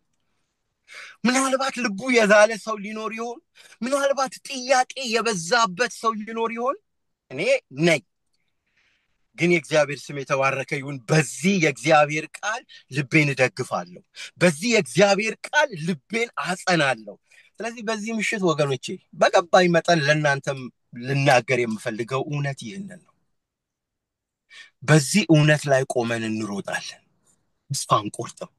ምናልባት ልቡ የዛለ ሰው ሊኖር ይሆን? ምናልባት ጥያቄ የበዛበት ሰው ሊኖር ይሆን? እኔ ነኝ። ግን የእግዚአብሔር ስም የተባረከ ይሁን። በዚህ የእግዚአብሔር ቃል ልቤን እደግፋለሁ። በዚህ የእግዚአብሔር ቃል ልቤን አጸናለሁ። ስለዚህ በዚህ ምሽት ወገኖቼ በገባኝ መጠን ለእናንተም ልናገር የምፈልገው እውነት ይህንን ነው። በዚህ እውነት ላይ ቆመን እንሮጣለን፣ ተስፋ አንቆርጥም።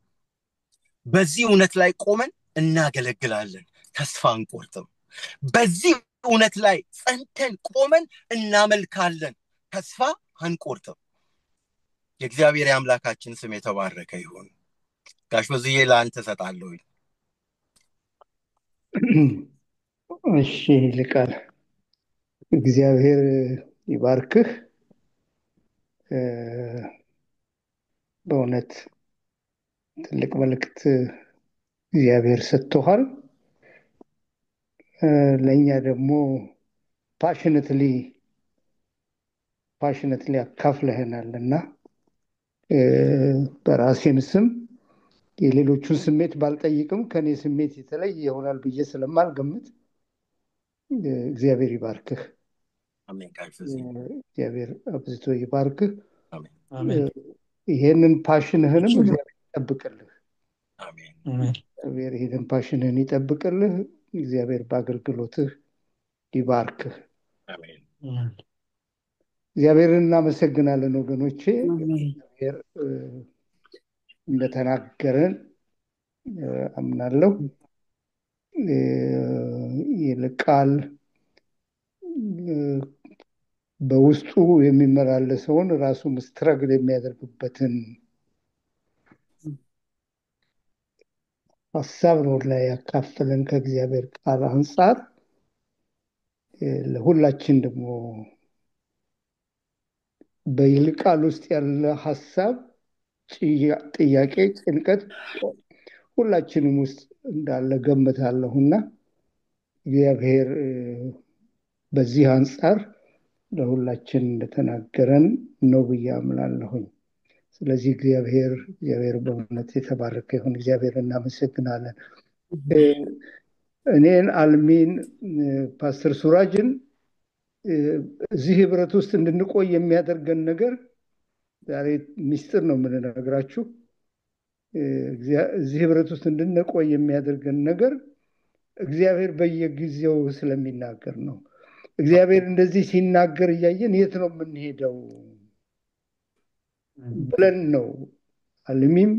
በዚህ እውነት ላይ ቆመን እናገለግላለን፣ ተስፋ አንቆርጥም። በዚህ እውነት ላይ ጸንተን ቆመን እናመልካለን፣ ተስፋ አንቆርጥም። የእግዚአብሔር የአምላካችን ስም የተባረከ ይሁን። ጋሽ በዝዬ ለአንተ ሰጣለሁ። እሺ ይልቃል፣ እግዚአብሔር ይባርክህ። በእውነት ትልቅ መልእክት እግዚአብሔር ሰጥቶሃል። ለእኛ ደግሞ ፓሽነትሊ አካፍለህናል እና በራሴም ስም የሌሎቹን ስሜት ባልጠይቅም ከኔ ስሜት የተለየ ይሆናል ብዬ ስለማልገምት እግዚአብሔር ይባርክህ። እግዚአብሔር አብዝቶ ይባርክህ። ይሄንን ፓሽንህንም እግዚአብሔር ይጠብቅልህ። እግዚአብሔር ይሄንን ፓሽንህን ይጠብቅልህ። እግዚአብሔር በአገልግሎትህ ይባርክህ። እግዚአብሔርን እናመሰግናለን ወገኖቼ። እግዚአብሔር እንደተናገረን አምናለሁ። ይልቃል በውስጡ የሚመላለሰውን ራሱ ስትረግል የሚያደርግበትን ሀሳብ ነው ላይ ያካፈለን ከእግዚአብሔር ቃል አንጻር። ለሁላችን ደግሞ በይልቃል ውስጥ ያለ ሀሳብ፣ ጥያቄ፣ ጭንቀት ሁላችንም ውስጥ እንዳለ ገምታለሁና እግዚአብሔር በዚህ አንጻር ለሁላችን እንደተናገረን ነው ብዬ አምናለሁኝ። ስለዚህ እግዚአብሔር በእውነት የተባረከ ይሁን። እግዚአብሔር እናመሰግናለን። እኔን፣ አልሚን፣ ፓስተር ሱራጅን እዚህ ህብረት ውስጥ እንድንቆይ የሚያደርገን ነገር ዛሬ ሚስጥር ነው የምንነግራችሁ። እዚህ ህብረት ውስጥ እንድንቆይ የሚያደርገን ነገር እግዚአብሔር በየጊዜው ስለሚናገር ነው። እግዚአብሔር እንደዚህ ሲናገር እያየን የት ነው የምንሄደው ብለን ነው አልሚም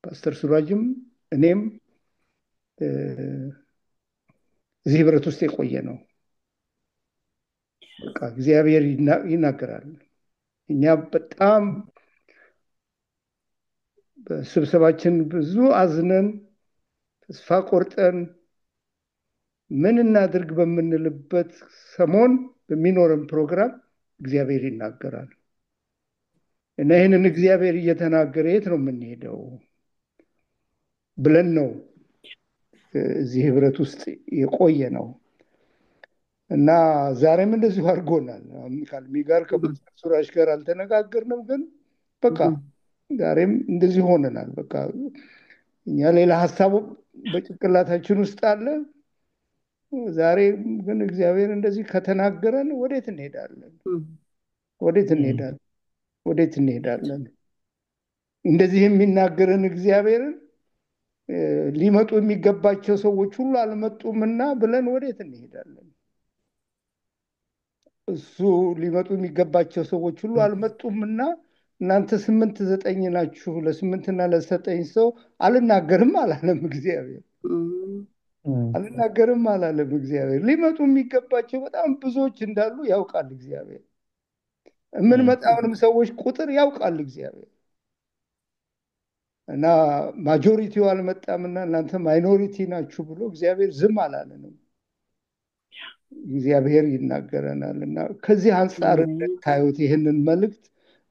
ፓስተር ሱራጅም እኔም እዚህ ህብረት ውስጥ የቆየ ነው። በቃ እግዚአብሔር ይናገራል። እኛ በጣም በስብሰባችን ብዙ አዝነን ተስፋ ቆርጠን ምን እናድርግ በምንልበት ሰሞን በሚኖረን ፕሮግራም እግዚአብሔር ይናገራል እና ይህንን እግዚአብሔር እየተናገረ የት ነው የምንሄደው ብለን ነው እዚህ ህብረት ውስጥ የቆየ ነው እና ዛሬም እንደዚሁ አድርጎናል። ከአልሚ ጋር ከፓስተር ሱራጅ ጋር አልተነጋገርንም፣ ግን በቃ ዛሬም እንደዚህ ሆነናል። በቃ እኛ ሌላ ሀሳቡ በጭንቅላታችን ውስጥ አለ። ዛሬ ግን እግዚአብሔር እንደዚህ ከተናገረን ወዴት እንሄዳለን? እንደዚህ የሚናገረን እግዚአብሔርን ሊመጡ የሚገባቸው ሰዎች ሁሉ አልመጡምና ብለን ወዴት እንሄዳለን? እሱ ሊመጡ የሚገባቸው ሰዎች ሁሉ አልመጡምና እናንተ 8 9 ናችሁ፣ ለ8 እና ለ9 ሰው አልናገርም አላለም እግዚአብሔር። አልናገርም አላለም እግዚአብሔር። ሊመጡ የሚገባቸው በጣም ብዙዎች እንዳሉ ያውቃል እግዚአብሔር። የምንመጣውንም ሰዎች ቁጥር ያውቃል እግዚአብሔር እና ማጆሪቲው አልመጣምና እናንተ ማይኖሪቲ ናችሁ ብሎ እግዚአብሔር ዝም አላለንም። እግዚአብሔር ይናገረናል እና ከዚህ አንጻር እንድታዩት ይህንን መልእክት፣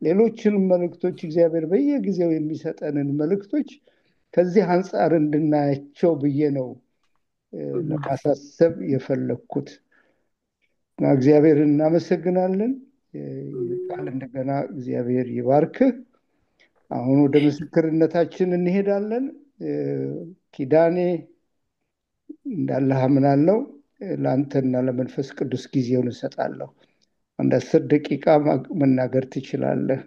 ሌሎችንም መልእክቶች እግዚአብሔር በየጊዜው የሚሰጠንን መልእክቶች ከዚህ አንጻር እንድናያቸው ብዬ ነው ለማሳሰብ የፈለግኩት እና እግዚአብሔርን እናመሰግናለን። ቃል እንደገና እግዚአብሔር ይባርክህ። አሁን ወደ ምስክርነታችን እንሄዳለን። ኪዳኔ እንዳለህ አምናለሁ። ለአንተና ለመንፈስ ቅዱስ ጊዜውን እሰጣለሁ። አንድ 10 ደቂቃ መናገር ትችላለህ።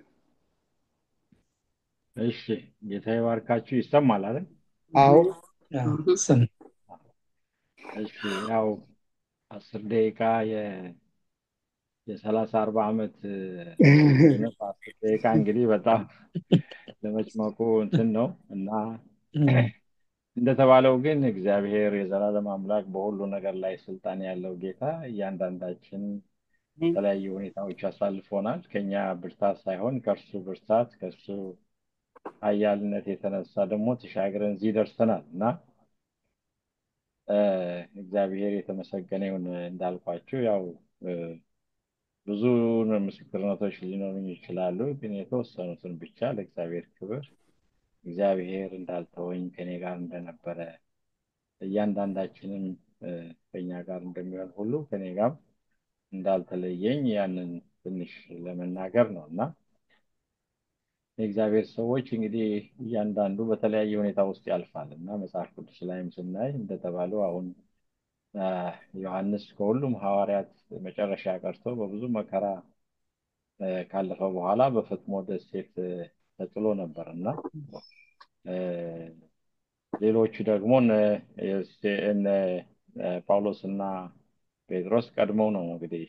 እሺ ጌታ ይባርካችሁ። ይሰማል አይደል? አዎ እሺ ያው 10 ደቂቃ የ30-40 ዓመት ምስክርነት 10 ደቂቃ እንግዲህ በጣም ለመጭመቁ እንትን ነው እና እንደተባለው ግን እግዚአብሔር የዘላለም አምላክ በሁሉ ነገር ላይ ስልጣን ያለው ጌታ እያንዳንዳችን የተለያዩ ሁኔታዎች ያሳልፎናል። ከኛ ብርታት ሳይሆን ከእርሱ ብርታት ከእርሱ ኃያልነት የተነሳ ደግሞ ተሻግረን እዚህ ደርሰናል እና እግዚአብሔር የተመሰገነ ይሁን። እንዳልኳችሁ ያው ብዙ ምስክርነቶች ሊኖሩኝ ይችላሉ፣ ግን የተወሰኑትን ብቻ ለእግዚአብሔር ክብር እግዚአብሔር እንዳልተወኝ ከኔ ጋር እንደነበረ እያንዳንዳችንም ከኛ ጋር እንደሚሆን ሁሉ ከኔ ጋር እንዳልተለየኝ ያንን ትንሽ ለመናገር ነው እና የእግዚአብሔር ሰዎች እንግዲህ እያንዳንዱ በተለያየ ሁኔታ ውስጥ ያልፋል እና መጽሐፍ ቅዱስ ላይም ስናይ እንደተባለው አሁን ዮሐንስ ከሁሉም ሐዋርያት መጨረሻ ቀርቶ በብዙ መከራ ካለፈ በኋላ በፍጥሞ ደሴት ተጥሎ ነበር እና ሌሎቹ ደግሞ እነ ጳውሎስ እና ጴጥሮስ ቀድመው ነው እንግዲህ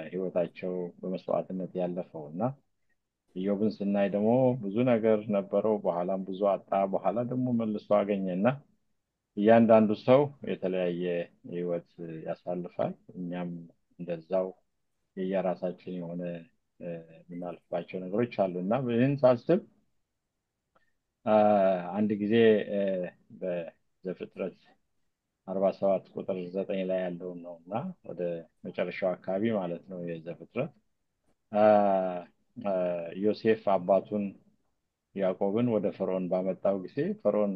ሕይወታቸው በመስዋዕትነት ያለፈው እና ኢዮብን ስናይ ደግሞ ብዙ ነገር ነበረው፣ በኋላም ብዙ አጣ፣ በኋላ ደግሞ መልሶ አገኘና እያንዳንዱ ሰው የተለያየ ሕይወት ያሳልፋል። እኛም እንደዛው የየራሳችን የሆነ የምናልፍባቸው ነገሮች አሉ እና ይህን ሳስብ አንድ ጊዜ በዘፍጥረት 47 ቁጥር 9 ላይ ያለውን ነው እና ወደ መጨረሻው አካባቢ ማለት ነው የዘፍጥረት ዮሴፍ አባቱን ያዕቆብን ወደ ፈርዖን ባመጣው ጊዜ ፈርዖን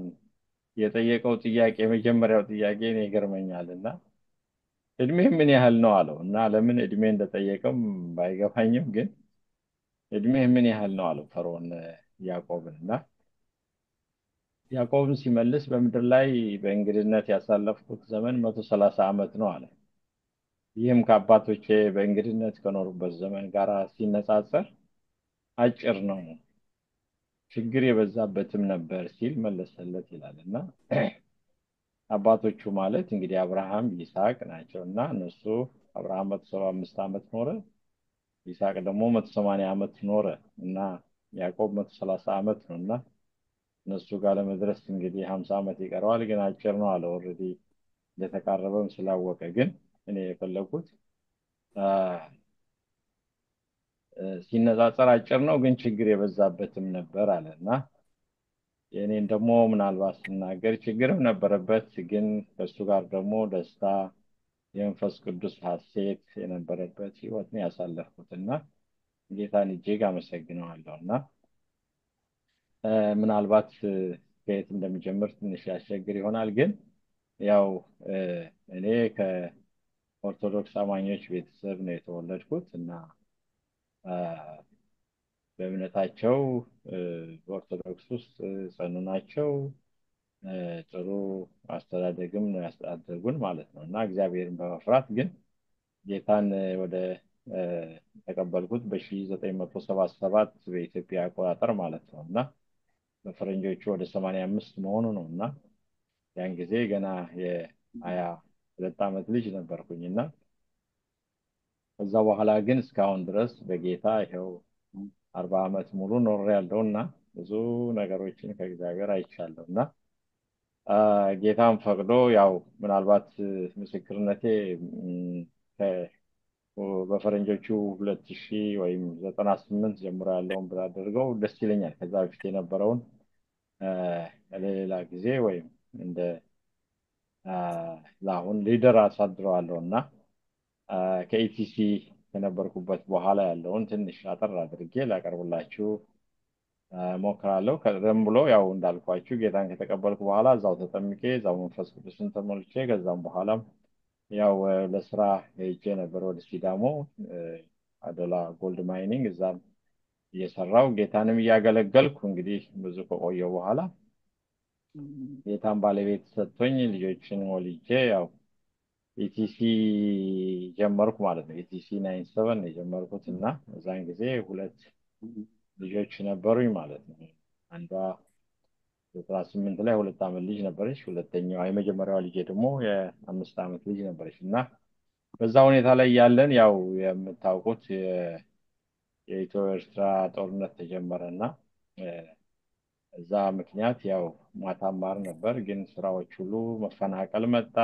የጠየቀው ጥያቄ የመጀመሪያው ጥያቄ እኔ ይገርመኛል እና እድሜህ ምን ያህል ነው አለው እና ለምን እድሜ እንደጠየቀም ባይገባኝም ግን እድሜህ ምን ያህል ነው አለው ፈርዖን ያዕቆብን እና ያዕቆብን ሲመልስ በምድር ላይ በእንግድነት ያሳለፍኩት ዘመን 130 ዓመት ነው አለ። ይህም ከአባቶቼ በእንግድነት ከኖሩበት ዘመን ጋር ሲነጻጸር አጭር ነው፣ ችግር የበዛበትም ነበር ሲል መለሰለት ይላል እና አባቶቹ ማለት እንግዲህ አብርሃም ይስሐቅ ናቸው እና እነሱ አብርሃም 175 ዓመት ኖረ፣ ይስሐቅ ደግሞ 180 ዓመት ኖረ እና ያዕቆብ 130 ዓመት ነው እና እነሱ ጋር ለመድረስ እንግዲህ 50 ዓመት ይቀረዋል፣ ግን አጭር ነው አለ። ኦልሬዲ እንደተቃረበም ስላወቀ ግን እኔ የፈለኩት ሲነጻጸር አጭር ነው ግን ችግር የበዛበትም ነበር አለ እና የእኔን ደግሞ ምናልባት ስናገር ችግርም ነበረበት፣ ግን ከእሱ ጋር ደግሞ ደስታ፣ የመንፈስ ቅዱስ ሐሴት የነበረበት ህይወት ነው ያሳለፍኩት እና ጌታን እጅግ አመሰግነዋለሁ እና ምናልባት ከየት እንደሚጀምር ትንሽ ያስቸግር ይሆናል፣ ግን ያው እኔ ከኦርቶዶክስ አማኞች ቤተሰብ ነው የተወለድኩት እና በእምነታቸው በኦርቶዶክስ ውስጥ ጸኑ ናቸው። ጥሩ አስተዳደግም ነው ያስተዳደጉን ማለት ነው እና እግዚአብሔርን በመፍራት ግን ጌታን ወደ ተቀበልኩት በ1977 በኢትዮጵያ አቆጣጠር ማለት ነው እና በፈረንጆቹ ወደ 85 መሆኑ ነው እና ያን ጊዜ ገና የ22 ዓመት ልጅ ነበርኩኝ እና ከዛ በኋላ ግን እስካሁን ድረስ በጌታ ይኸው 40 ዓመት ሙሉ ኖሬያለሁ እና ብዙ ነገሮችን ከእግዚአብሔር አይቻለሁ እና ጌታም ፈቅዶ ያው ምናልባት ምስክርነቴ በፈረንጆቹ 2000 ወይም 98 ጀምሮ ያለውን ብላደርገው ደስ ይለኛል። ከዛ በፊት የነበረውን ለሌላ ጊዜ ወይም እንደ ለአሁን ሊደር አሳድረዋለሁ እና ከኢቲሲ ከነበርኩበት በኋላ ያለውን ትንሽ አጠር አድርጌ ላቀርብላችሁ ሞክራለሁ። ቀደም ብሎ ያው እንዳልኳችሁ ጌታን ከተቀበልኩ በኋላ እዛው ተጠምቄ እዛው መንፈስ ቅዱስን ተሞልቼ ከዛም በኋላም ያው ለስራ ሄጄ ነበር ወደ ሲዳሞ አዶላ ጎልድ ማይኒንግ፣ እዛም እየሰራው ጌታንም እያገለገልኩ እንግዲህ ብዙ ከቆየው በኋላ ጌታን ባለቤት ሰጥቶኝ ልጆችን ወልጄ ያው ኢቲሲ ጀመርኩ ማለት ነው። ኢቲሲ 97 የጀመርኩት እና እዛን ጊዜ ሁለት ልጆች ነበሩኝ ማለት ነው። አንዷ 18 ላይ 2 ዓመት ልጅ ነበረች። ሁለተኛዋ የመጀመሪያዋ ልጄ ደግሞ የ5 ዓመት ልጅ ነበረች እና በዛ ሁኔታ ላይ ያለን ያው የምታውቁት የኢትዮ ኤርትራ ጦርነት ተጀመረ እና እዛ ምክንያት ያው ማታ ማር ነበር፣ ግን ስራዎች ሁሉ መፈናቀል መጣ።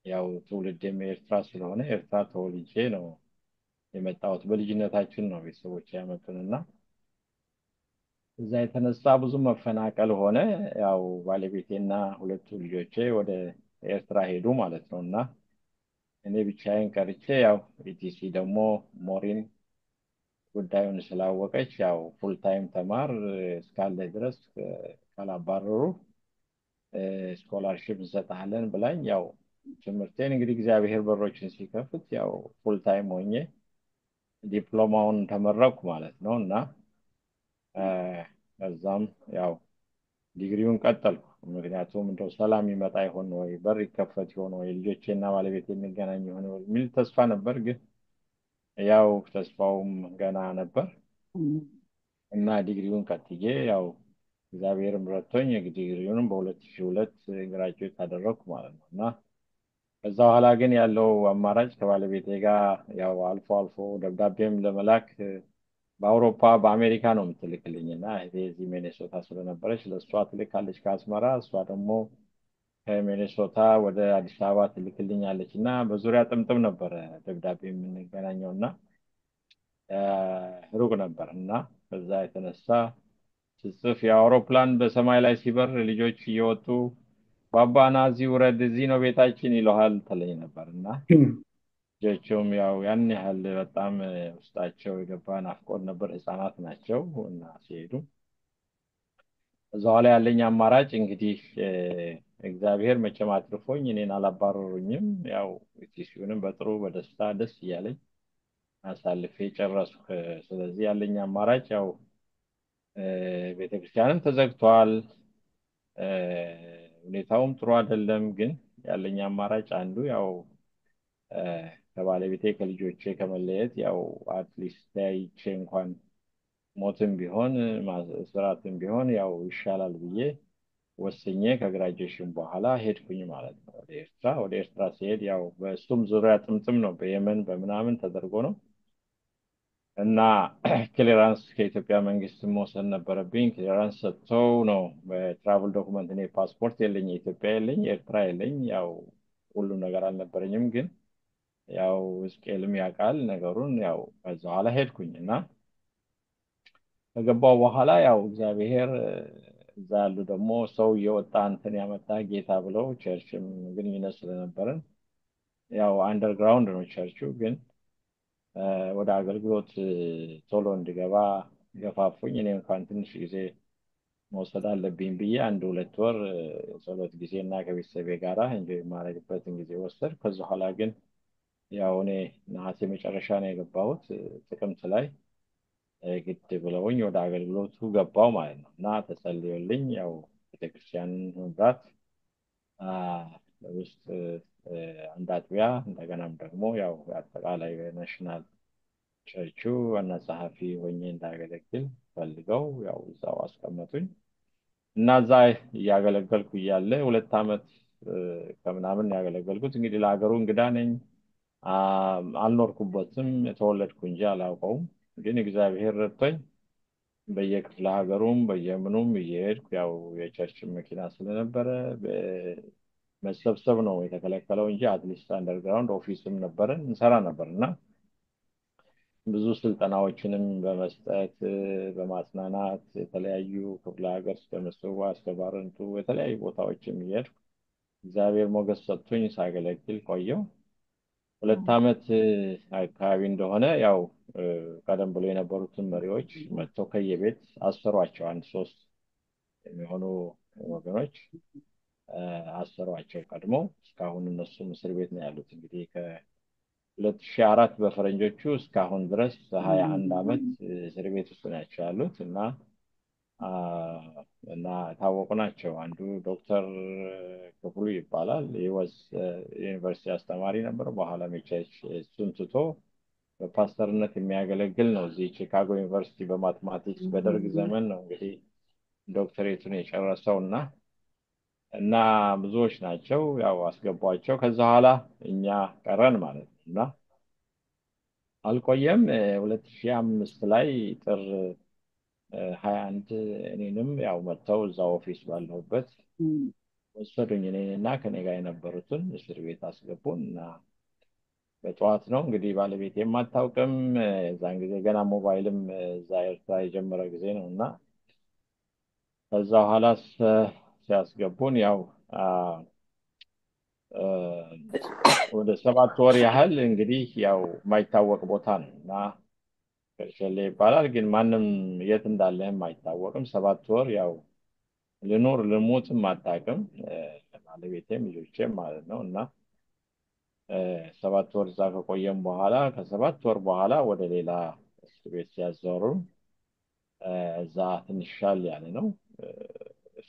ያው ትውልዴም ኤርትራ ስለሆነ ኤርትራ ተወልጄ ነው የመጣሁት። በልጅነታችን ነው ቤተሰቦች ያመጡን እና እዛ የተነሳ ብዙ መፈናቀል ሆነ። ያው ባለቤቴና ሁለቱ ልጆቼ ወደ ኤርትራ ሄዱ ማለት ነው እና እኔ ብቻዬን ቀርቼ ያው ኢቲሲ ደግሞ ሞሪን ጉዳዩን ስላወቀች ያው ፉል ታይም ተማር እስካለ ድረስ ካላባረሩ ስኮላርሽፕ እንሰጥሃለን ብላኝ ያው ትምህርቴን እንግዲህ እግዚአብሔር በሮችን ሲከፍት ያው ፉል ታይም ሆኜ ዲፕሎማውን ተመረኩ ማለት ነው እና ከዛም ያው ዲግሪውን ቀጠልኩ። ምክንያቱም እንደው ሰላም ይመጣ ይሆን ወይ በር ይከፈት ይሆን ወይ ልጆቼና ባለቤት የሚገናኝ ይሆን ወይ የሚል ተስፋ ነበር። ግን ያው ተስፋውም ገና ነበር እና ዲግሪውን ቀጥዬ ያው እግዚአብሔርም ረድቶኝ ዲግሪውንም በ2002 ግራጁዌት አደረግኩ ማለት ነው እና ከዛ በኋላ ግን ያለው አማራጭ ከባለቤቴ ጋር ያው አልፎ አልፎ ደብዳቤም ለመላክ በአውሮፓ በአሜሪካ ነው የምትልክልኝ እና እዚህ ሚኔሶታ ስለነበረች ለእሷ ትልካለች ከአስመራ፣ እሷ ደግሞ ከሚኔሶታ ወደ አዲስ አበባ ትልክልኛለች እና በዙሪያ ጥምጥም ነበረ ደብዳቤ የምንገናኘው እና ሩቅ ነበር እና በዛ የተነሳ ስጽፍ የአውሮፕላን በሰማይ ላይ ሲበር ልጆች እየወጡ ባባና እዚህ ውረድ፣ እዚህ ነው ቤታችን ይለሃል ትለኝ ነበር እና ልጆቹም ያው ያን ያህል በጣም ውስጣቸው የገባ ናፍቆት ነበር። ህፃናት ናቸው እና ሲሄዱ እዛው ላይ ያለኝ አማራጭ እንግዲህ እግዚአብሔር መቼም አትርፎኝ እኔን አላባረሩኝም። ያው ሲሆንም በጥሩ በደስታ ደስ እያለኝ አሳልፌ ጨረስኩ። ስለዚህ ያለኝ አማራጭ ያው ቤተክርስቲያንም ተዘግቷል፣ ሁኔታውም ጥሩ አይደለም። ግን ያለኝ አማራጭ አንዱ ያው ከባለቤቴ ከልጆቼ ከመለየት ያው አትሊስት ተያይቼ እንኳን ሞትም ቢሆን ስራትም ቢሆን ያው ይሻላል ብዬ ወስኜ ከግራጁዌሽን በኋላ ሄድኩኝ ማለት ነው ወደ ኤርትራ። ወደ ኤርትራ ሲሄድ ያው በእሱም ዙሪያ ጥምጥም ነው፣ በየመን በምናምን ተደርጎ ነው እና ክሊራንስ ከኢትዮጵያ መንግስት መውሰድ ነበረብኝ። ክሊራንስ ሰጥተው ነው በትራቭል ዶክመንት፣ እኔ ፓስፖርት የለኝ፣ የኢትዮጵያ የለኝ፣ የኤርትራ የለኝ፣ ያው ሁሉም ነገር አልነበረኝም። ግን ያው ሕዝቅኤልም ያውቃል ነገሩን። ያው ከዛ በኋላ ሄድኩኝ እና ከገባው በኋላ ያው እግዚአብሔር እዛ ያሉ ደግሞ ሰው እየወጣ እንትን ያመጣ ጌታ ብለው ቸርችም ግንኙነት ስለነበረን ያው አንደርግራውንድ ነው ቸርቹ፣ ግን ወደ አገልግሎት ቶሎ እንድገባ ገፋፉኝ። እኔ እንኳን ትንሽ ጊዜ መውሰድ አለብኝ ብዬ 1-2 ወር ጸሎት ጊዜ እና ከቤተሰቤ ጋራ እንጂ የማደርግበትን ጊዜ ወሰድ። ከዛ በኋላ ግን ያው እኔ ነሐሴ መጨረሻ ነው የገባሁት፣ ጥቅምት ላይ ግድ ብለውኝ ወደ አገልግሎቱ ገባው ማለት ነው እና ተጸልዮልኝ ያው ቤተክርስቲያን መምራት ውስጥ አንድ አጥቢያ እንደገናም ደግሞ ያው አጠቃላይ ናሽናል ቸርቹ ዋና ጸሐፊ ሆኜ እንዳገለግል ፈልገው ያው እዛው አስቀመጡኝ እና እዛ እያገለገልኩ እያለ 2 ዓመት ከምናምን ያገለገልኩት። እንግዲህ ለሀገሩ እንግዳ ነኝ፣ አልኖርኩበትም፣ የተወለድኩ እንጂ አላውቀውም። ግን እግዚአብሔር ረድቶኝ በየክፍለ ሀገሩም በየምኑም እየሄድኩ ያው የቸርች መኪና ስለነበረ መሰብሰብ ነው የተከለከለው እንጂ አትሊስት አንደርግራውንድ ኦፊስም ነበረን እንሰራ ነበር እና ብዙ ስልጠናዎችንም በመስጠት በማጽናናት የተለያዩ ክፍለ ሀገር እስከ ምጽዋ እስከ ባረንቱ የተለያዩ ቦታዎችም እየሄድኩ እግዚአብሔር ሞገስ ሰጥቶኝ ሳገለግል ቆየው። 2 ዓመት አካባቢ እንደሆነ ያው ቀደም ብሎ የነበሩትን መሪዎች መጥተው ከየቤት አሰሯቸው። 1-3 የሚሆኑ ወገኖች አሰሯቸው ቀድሞ። እስካሁን እነሱም እስር ቤት ነው ያሉት። እንግዲህ ከ2004 በፈረንጆቹ እስካሁን ድረስ 21 ዓመት እስር ቤት ውስጥ ናቸው ያሉት እና እና የታወቁ ናቸው። አንዱ ዶክተር ክፍሉ ይባላል። ይወዝ ዩኒቨርሲቲ አስተማሪ ነበር። በኋላ ሜቻች እሱን ትቶ በፓስተርነት የሚያገለግል ነው። እዚህ ቺካጎ ዩኒቨርሲቲ በማትማቲክስ በደርግ ዘመን ነው እንግዲህ ዶክተሬቱን የጨረሰው እና ብዙዎች ናቸው ያው አስገቧቸው። ከዛ በኋላ እኛ ቀረን ማለት ነው እና አልቆየም። 2005 ላይ ጥር 21 እኔንም ያው መጥተው እዛ ኦፊስ ባለሁበት ወሰዱኝ። እኔንና ከኔ ጋር የነበሩትን እስር ቤት አስገቡን እና በጠዋት ነው እንግዲህ ባለቤት የማታውቅም። የዛን ጊዜ ገና ሞባይልም እዛ ኤርትራ የጀመረ ጊዜ ነው እና ከዛ በኋላ ሲያስገቡን ያው ወደ 7 ወር ያህል እንግዲህ ያው የማይታወቅ ቦታ ነው እና ከርቸሌ ይባላል። ግን ማንም የት እንዳለህም አይታወቅም። 7 ወር ያው ልኖር ልሞትም አታውቅም። ባለቤቴም ልጆቼም ማለት ነው እና 7 ወር እዛ ከቆየም በኋላ ከ7 ወር በኋላ ወደ ሌላ እስር ቤት ሲያዘሩን እዛ ትንሽ ሻል ያለ ነው።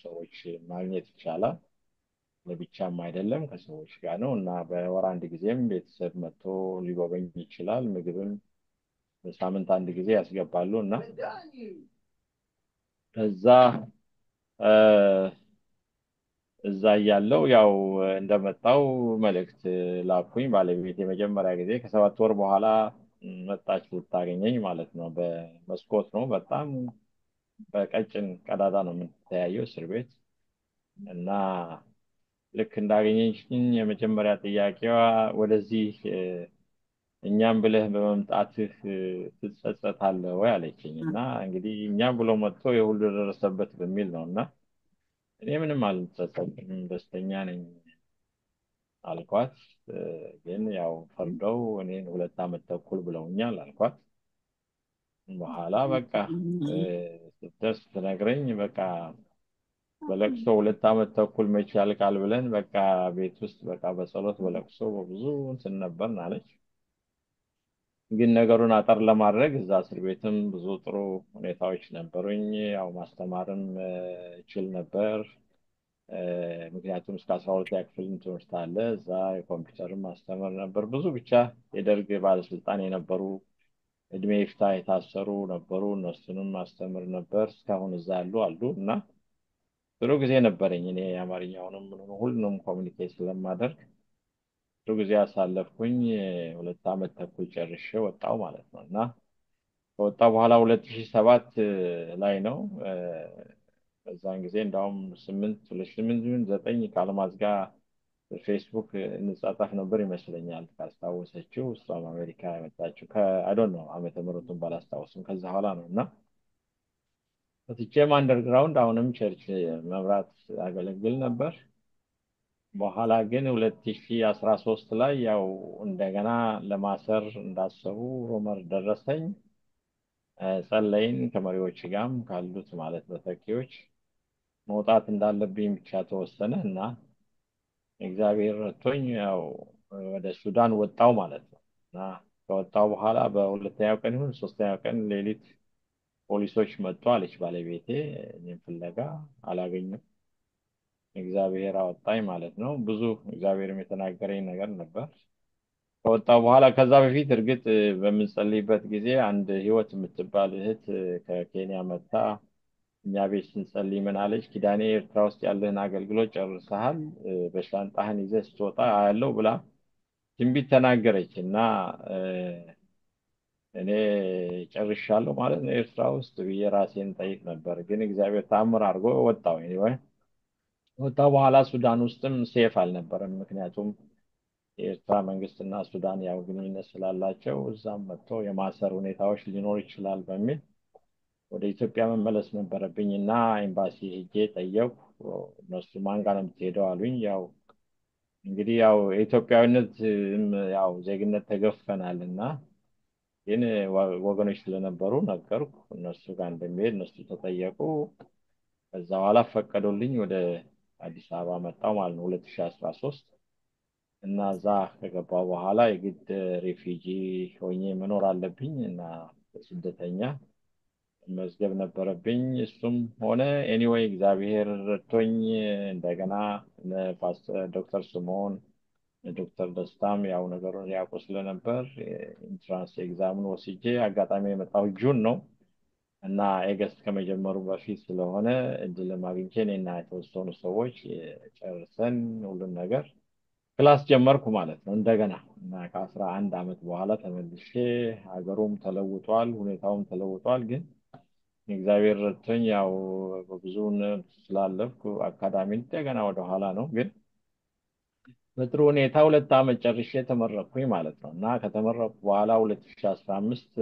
ሰዎች ማግኘት ይቻላል። ለብቻም አይደለም ከሰዎች ጋር ነው እና በወር አንድ ጊዜም ቤተሰብ መጥቶ ሊጎበኝ ይችላል። ምግብም በሳምንት አንድ ጊዜ ያስገባሉ እና ከዛ እዛ እያለው ያው እንደመጣው መልእክት ላኩኝ። ባለቤት የመጀመሪያ ጊዜ ከ7 ወር በኋላ መጣች ልታገኘኝ ማለት ነው። በመስኮት ነው፣ በጣም በቀጭን ቀዳዳ ነው የምትተያየው እስር ቤት እና ልክ እንዳገኘችኝ የመጀመሪያ ጥያቄዋ ወደዚህ እኛም ብለህ በመምጣትህ ትጸጸታለህ ወይ አለችኝ። እና እንግዲህ እኛም ብሎ መጥቶ የሁሉ ደረሰበት በሚል ነው እና እኔ ምንም አልጸጸትም ደስተኛ ነኝ አልኳት። ግን ያው ፈርደው እኔን 2 ዓመት ተኩል ብለውኛል አልኳት። በኋላ በቃ ስትደርስ ትነግረኝ በቃ በለቅሶ 2 ዓመት ተኩል መቼ ያልቃል ብለን በቃ ቤት ውስጥ በቃ በጸሎት በለቅሶ በብዙ እንትን ነበርን አለች። ግን ነገሩን አጠር ለማድረግ እዛ እስር ቤትም ብዙ ጥሩ ሁኔታዎች ነበሩኝ። ያው ማስተማርም እችል ነበር። ምክንያቱም እስከ 12ኛ ክፍል ትምህርት አለ። እዛ የኮምፒውተርም ማስተምር ነበር። ብዙ ብቻ የደርግ ባለስልጣን የነበሩ እድሜ ይፍታ የታሰሩ ነበሩ። እነሱንም ማስተምር ነበር። እስካሁን እዛ ያሉ አሉ እና ጥሩ ጊዜ ነበረኝ። እኔ የአማርኛውንም ሁሉንም ኮሚኒኬት ስለማደርግ ጥሩ ጊዜ አሳለፍኩኝ። 2 ዓመት ተኩል ጨርሼ ወጣው ማለት ነው እና ከወጣው በኋላ 2007 ላይ ነው። በዛን ጊዜ እንዳውም 2008 ከአልማዝ ጋር በፌስቡክ እንጻጻፍ ነበር ይመስለኛል ካስታወሰችው። እሷም አሜሪካ የመጣችው ከአይዶን ነው ዓመተ ምሕረቱን ባላስታውስም ከዛ በኋላ ነው እና ወጥቼም አንደርግራውንድ አሁንም ቸርች መብራት አገለግል ነበር። በኋላ ግን 2013 ላይ ያው እንደገና ለማሰር እንዳሰቡ ሮመር ደረሰኝ። ጸለይን ከመሪዎች ጋርም ካሉት ማለት በተኪዎች መውጣት እንዳለብኝ ብቻ ተወሰነ እና እግዚአብሔር ረድቶኝ ያው ወደ ሱዳን ወጣው ማለት ነው እና ከወጣው በኋላ በሁለተኛው ቀን ይሁን ሶስተኛው ቀን ሌሊት ፖሊሶች መጡ አለች ባለቤቴ። እኔም ፍለጋ አላገኙም። እግዚአብሔር አወጣኝ ማለት ነው። ብዙ እግዚአብሔርም የተናገረኝ ነገር ነበር። ከወጣው በኋላ ከዛ በፊት እርግጥ በምንጸልይበት ጊዜ አንድ ህይወት የምትባል እህት ከኬንያ መጣ። እኛ ቤት ስንጸልይ ምን አለች? ኪዳኔ ኤርትራ ውስጥ ያለህን አገልግሎት ጨርሰሃል፣ በሻንጣህን ይዘህ ስትወጣ አያለው ብላ ትንቢት ተናገረች እና እኔ ጨርሻለሁ ማለት ነው ኤርትራ ውስጥ ብዬ ራሴን ጠይቅ ነበር። ግን እግዚአብሔር ታምር አድርጎ ወጣው። ኤኒዌይ ወጣው በኋላ ሱዳን ውስጥም ሴፍ አልነበረም። ምክንያቱም የኤርትራ መንግስትና ሱዳን ያው ግንኙነት ስላላቸው እዛም መጥቶ የማሰር ሁኔታዎች ሊኖር ይችላል በሚል ወደ ኢትዮጵያ መመለስ ነበረብኝ እና ኤምባሲ ሄጄ ጠየቁ። እነሱ ማን ጋር ነው የምትሄደው አሉኝ። ያው እንግዲህ ያው የኢትዮጵያዊነት ያው ዜግነት ተገፈናል እና ግን ወገኖች ስለነበሩ ነገርኩ። እነሱ ጋር እንደሚሄድ እነሱ ተጠየቁ። ከዛ በኋላ ፈቀዱልኝ። ወደ አዲስ አበባ መጣው ማለት ነው 2013 እና እዛ ከገባው በኋላ የግድ ሪፊጂ ሆኜ መኖር አለብኝ እና ስደተኛ መዝገብ ነበረብኝ። እሱም ሆነ ኤኒዌይ እግዚአብሔር ረድቶኝ እንደገና ዶክተር ስምዖን ዶክተር ደስታም ያው ነገሩን ያውቁ ስለነበር ኢንትራንስ ኤግዛምን ወስጄ አጋጣሚ የመጣው ጁን ነው እና ኤገስት ከመጀመሩ በፊት ስለሆነ እድልም አግኝቼ እኔና የተወሰኑ ሰዎች ጨርሰን ሁሉን ነገር ክላስ ጀመርኩ ማለት ነው እንደገና እና ከ11 ዓመት በኋላ ተመልሼ ሀገሩም ተለውጧል፣ ሁኔታውም ተለውጧል። ግን እግዚአብሔር ረድቶኝ ያው ብዙውን ስላለፍኩ አካዳሚ እንደገና ወደኋላ ነው ግን በጥሩ ሁኔታ 2 ዓመት ጨርሼ ተመረቅኩኝ ማለት ነው እና ከተመረቅኩ በኋላ 2015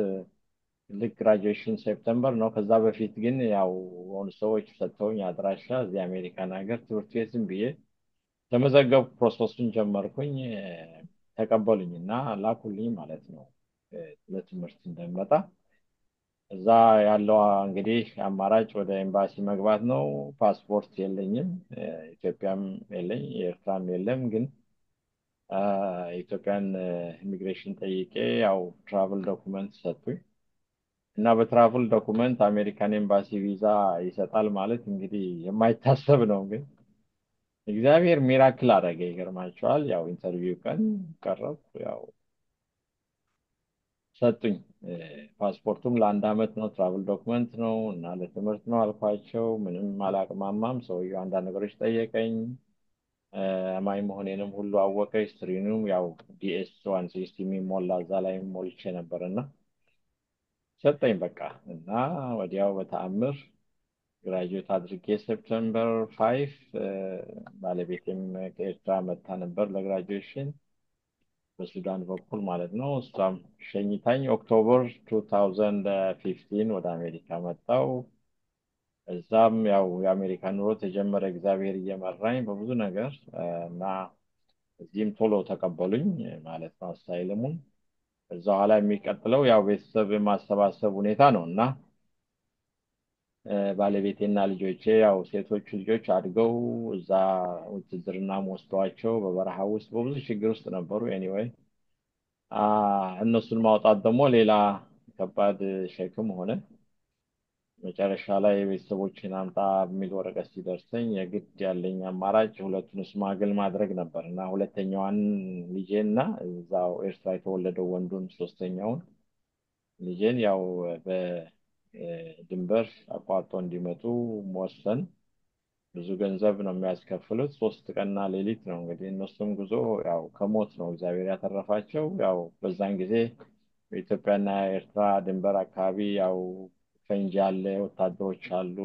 ልክ ግራጁዌሽን ሴፕተምበር ነው። ከዛ በፊት ግን ያው የሆኑ ሰዎች ሰጥተውኝ አድራሻ እዚህ አሜሪካን ሀገር ትምህርት ቤት ዝም ብዬ ተመዘገብኩ። ፕሮሰሱን ጀመርኩኝ። ተቀበሉኝ እና ላኩልኝ ማለት ነው ለትምህርት እንደመጣ። እዛ ያለው እንግዲህ አማራጭ ወደ ኤምባሲ መግባት ነው። ፓስፖርት የለኝም፣ ኢትዮጵያም የለኝ፣ ኤርትራም የለም። ግን ኢትዮጵያን ኢሚግሬሽን ጠይቄ ያው ትራቭል ዶኩመንት ሰጡኝ እና በትራቭል ዶኩመንት አሜሪካን ኤምባሲ ቪዛ ይሰጣል ማለት እንግዲህ የማይታሰብ ነው። ግን እግዚአብሔር ሚራክል አደረገ። ይገርማቸዋል። ያው ኢንተርቪው ቀን ቀረብኩ፣ ያው ሰጡኝ። ፓስፖርቱም ለ1 ዓመት ነው፣ ትራቭል ዶክመንት ነው እና ለትምህርት ነው አልኳቸው። ምንም አላቅማማም። ሰውየው አንዳንድ ነገሮች ጠየቀኝ። አማኝ መሆኔንም ሁሉ አወቀ። ሂስትሪንም ያው ዲኤስ 160 የሚሞላ እዛ ላይ ሞልቼ ነበር እና ሰጠኝ በቃ። እና ወዲያው በተአምር ግራጁዌት አድርጌ ሴፕተምበር 5 ባለቤቴም ከኤርትራ መታ ነበር ለግራጁዌሽን በሱዳን በኩል ማለት ነው። እሷም ሸኝታኝ ኦክቶበር 2015 ወደ አሜሪካ መጣው። እዛም ያው የአሜሪካ ኑሮ ተጀመረ፣ እግዚአብሔር እየመራኝ በብዙ ነገር እና እዚህም ቶሎ ተቀበሉኝ ማለት ነው አሳይለሙን። ከዛ በኋላ የሚቀጥለው ያው ቤተሰብ የማሰባሰብ ሁኔታ ነው እና ባለቤቴና ልጆቼ ያው ሴቶቹ ልጆች አድገው እዛ ውትድርና ወስደዋቸው በበረሃ ውስጥ በብዙ ችግር ውስጥ ነበሩ። ኤኒዌይ እነሱን ማውጣት ደግሞ ሌላ ከባድ ሸክም ሆነ። መጨረሻ ላይ ቤተሰቦችን አምጣ የሚል ወረቀት ሲደርሰኝ የግድ ያለኝ አማራጭ ሁለቱን ስማግል ማድረግ ነበር እና ሁለተኛዋን ልጄና እዛው ኤርትራ የተወለደው ወንዱን ሶስተኛውን ልጄን ያው በድንበር አቋርጦ እንዲመጡ መወሰን። ብዙ ገንዘብ ነው የሚያስከፍሉት። 3 ቀንና ሌሊት ነው እንግዲህ እነሱም ጉዞ ያው ከሞት ነው እግዚአብሔር ያተረፋቸው። ያው በዛን ጊዜ በኢትዮጵያና ኤርትራ ድንበር አካባቢ ያው ፈንጂ አለ፣ ወታደሮች አሉ።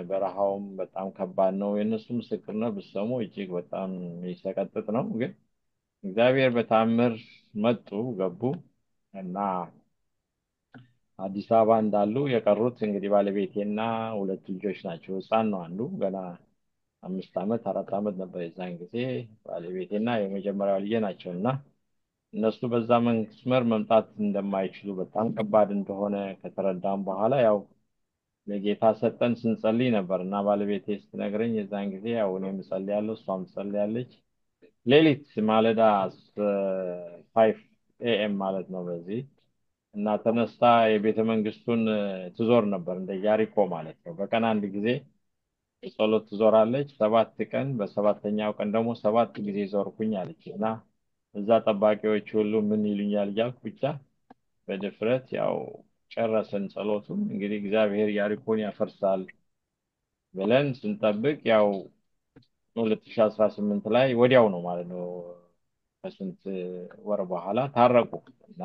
በረሃውም በጣም ከባድ ነው። የእነሱ ምስክርነት ብትሰሙ እጅግ በጣም የሚሰቀጥጥ ነው። ግን እግዚአብሔር በታምር መጡ ገቡ እና አዲስ አበባ እንዳሉ የቀሩት እንግዲህ ባለቤቴና 2 ልጆች ናቸው። ህፃን ነው አንዱ ገና 5 ዓመት 4 ዓመት ነበር የዛን ጊዜ። ባለቤቴና የመጀመሪያው ልጄ ናቸው እና እነሱ በዛ መስመር መምጣት እንደማይችሉ በጣም ከባድ እንደሆነ ከተረዳም በኋላ ያው ለጌታ ሰጠን ስንጸልይ ነበር እና ባለቤቴ ስትነግረኝ የዛን ጊዜ ያው እኔም እጸልያለሁ እሷም ትጸልያለች። ሌሊት ማለዳ 5 ኤኤም ማለት ነው በዚህ እና ተነስታ የቤተ መንግስቱን ትዞር ነበር እንደ ያሪኮ ማለት ነው። በቀን አንድ ጊዜ ጸሎት ትዞራለች 7 ቀን። በሰባተኛው ቀን ደግሞ 7 ጊዜ ዞርኩኝ አለች እና እዛ ጠባቂዎች ሁሉ ምን ይሉኛል እያልኩ ብቻ በድፍረት ያው ጨረስን ጸሎቱን። እንግዲህ እግዚአብሔር ያሪኮን ያፈርሳል ብለን ስንጠብቅ ያው 2018 ላይ ወዲያው ነው ማለት ነው ከስንት ወር በኋላ ታረቁ እና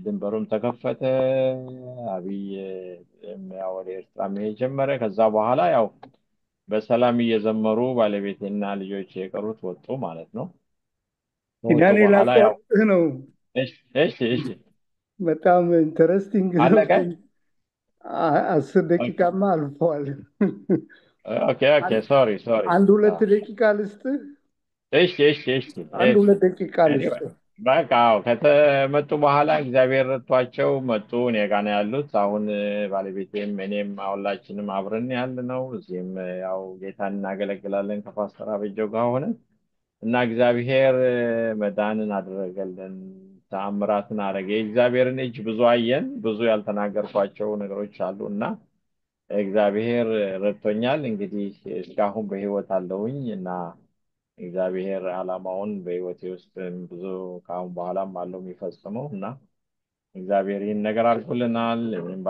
ድንበሩም ተከፈተ። አብይ ያው ወደ ኤርትራ መሄድ ጀመረ። ከዛ በኋላ ያው በሰላም እየዘመሩ ባለቤቴና ልጆቼ የቀሩት ወጡ ማለት ነው። ከወጡ ኪዳኔ በኋላ ያው ላቋርጥህ ነው። እሺ በጣም ኢንተረስቲንግ ነው። አለቀ። 10 ደቂቃማ አልፈዋል። ኦኬ ሶሪ አንድ 2 ደቂቃ ልስጥህ። እሺ አንድ 2 ደቂቃ ልስጥህ። በቃ ከተመጡ በኋላ እግዚአብሔር ረድቷቸው መጡ። እኔ ጋ ነው ያሉት አሁን ባለቤቴም እኔም ሁላችንም አብረን ያለ ነው። እዚህም ያው ጌታን እናገለግላለን ከፓስተር አበጀው ጋር ሆነ እና እግዚአብሔር መዳንን አደረገልን። ተአምራትን አደረገ። የእግዚአብሔርን እጅ ብዙ አየን። ብዙ ያልተናገርኳቸው ነገሮች አሉ እና እግዚአብሔር ረድቶኛል። እንግዲህ እስካሁን በህይወት አለሁኝ እና እግዚአብሔር ዓላማውን በህይወቴ ውስጥ ብዙ ከአሁን በኋላም አለው የሚፈጽመው እና እግዚአብሔር ይህን ነገር አድርጎልናል። እኔም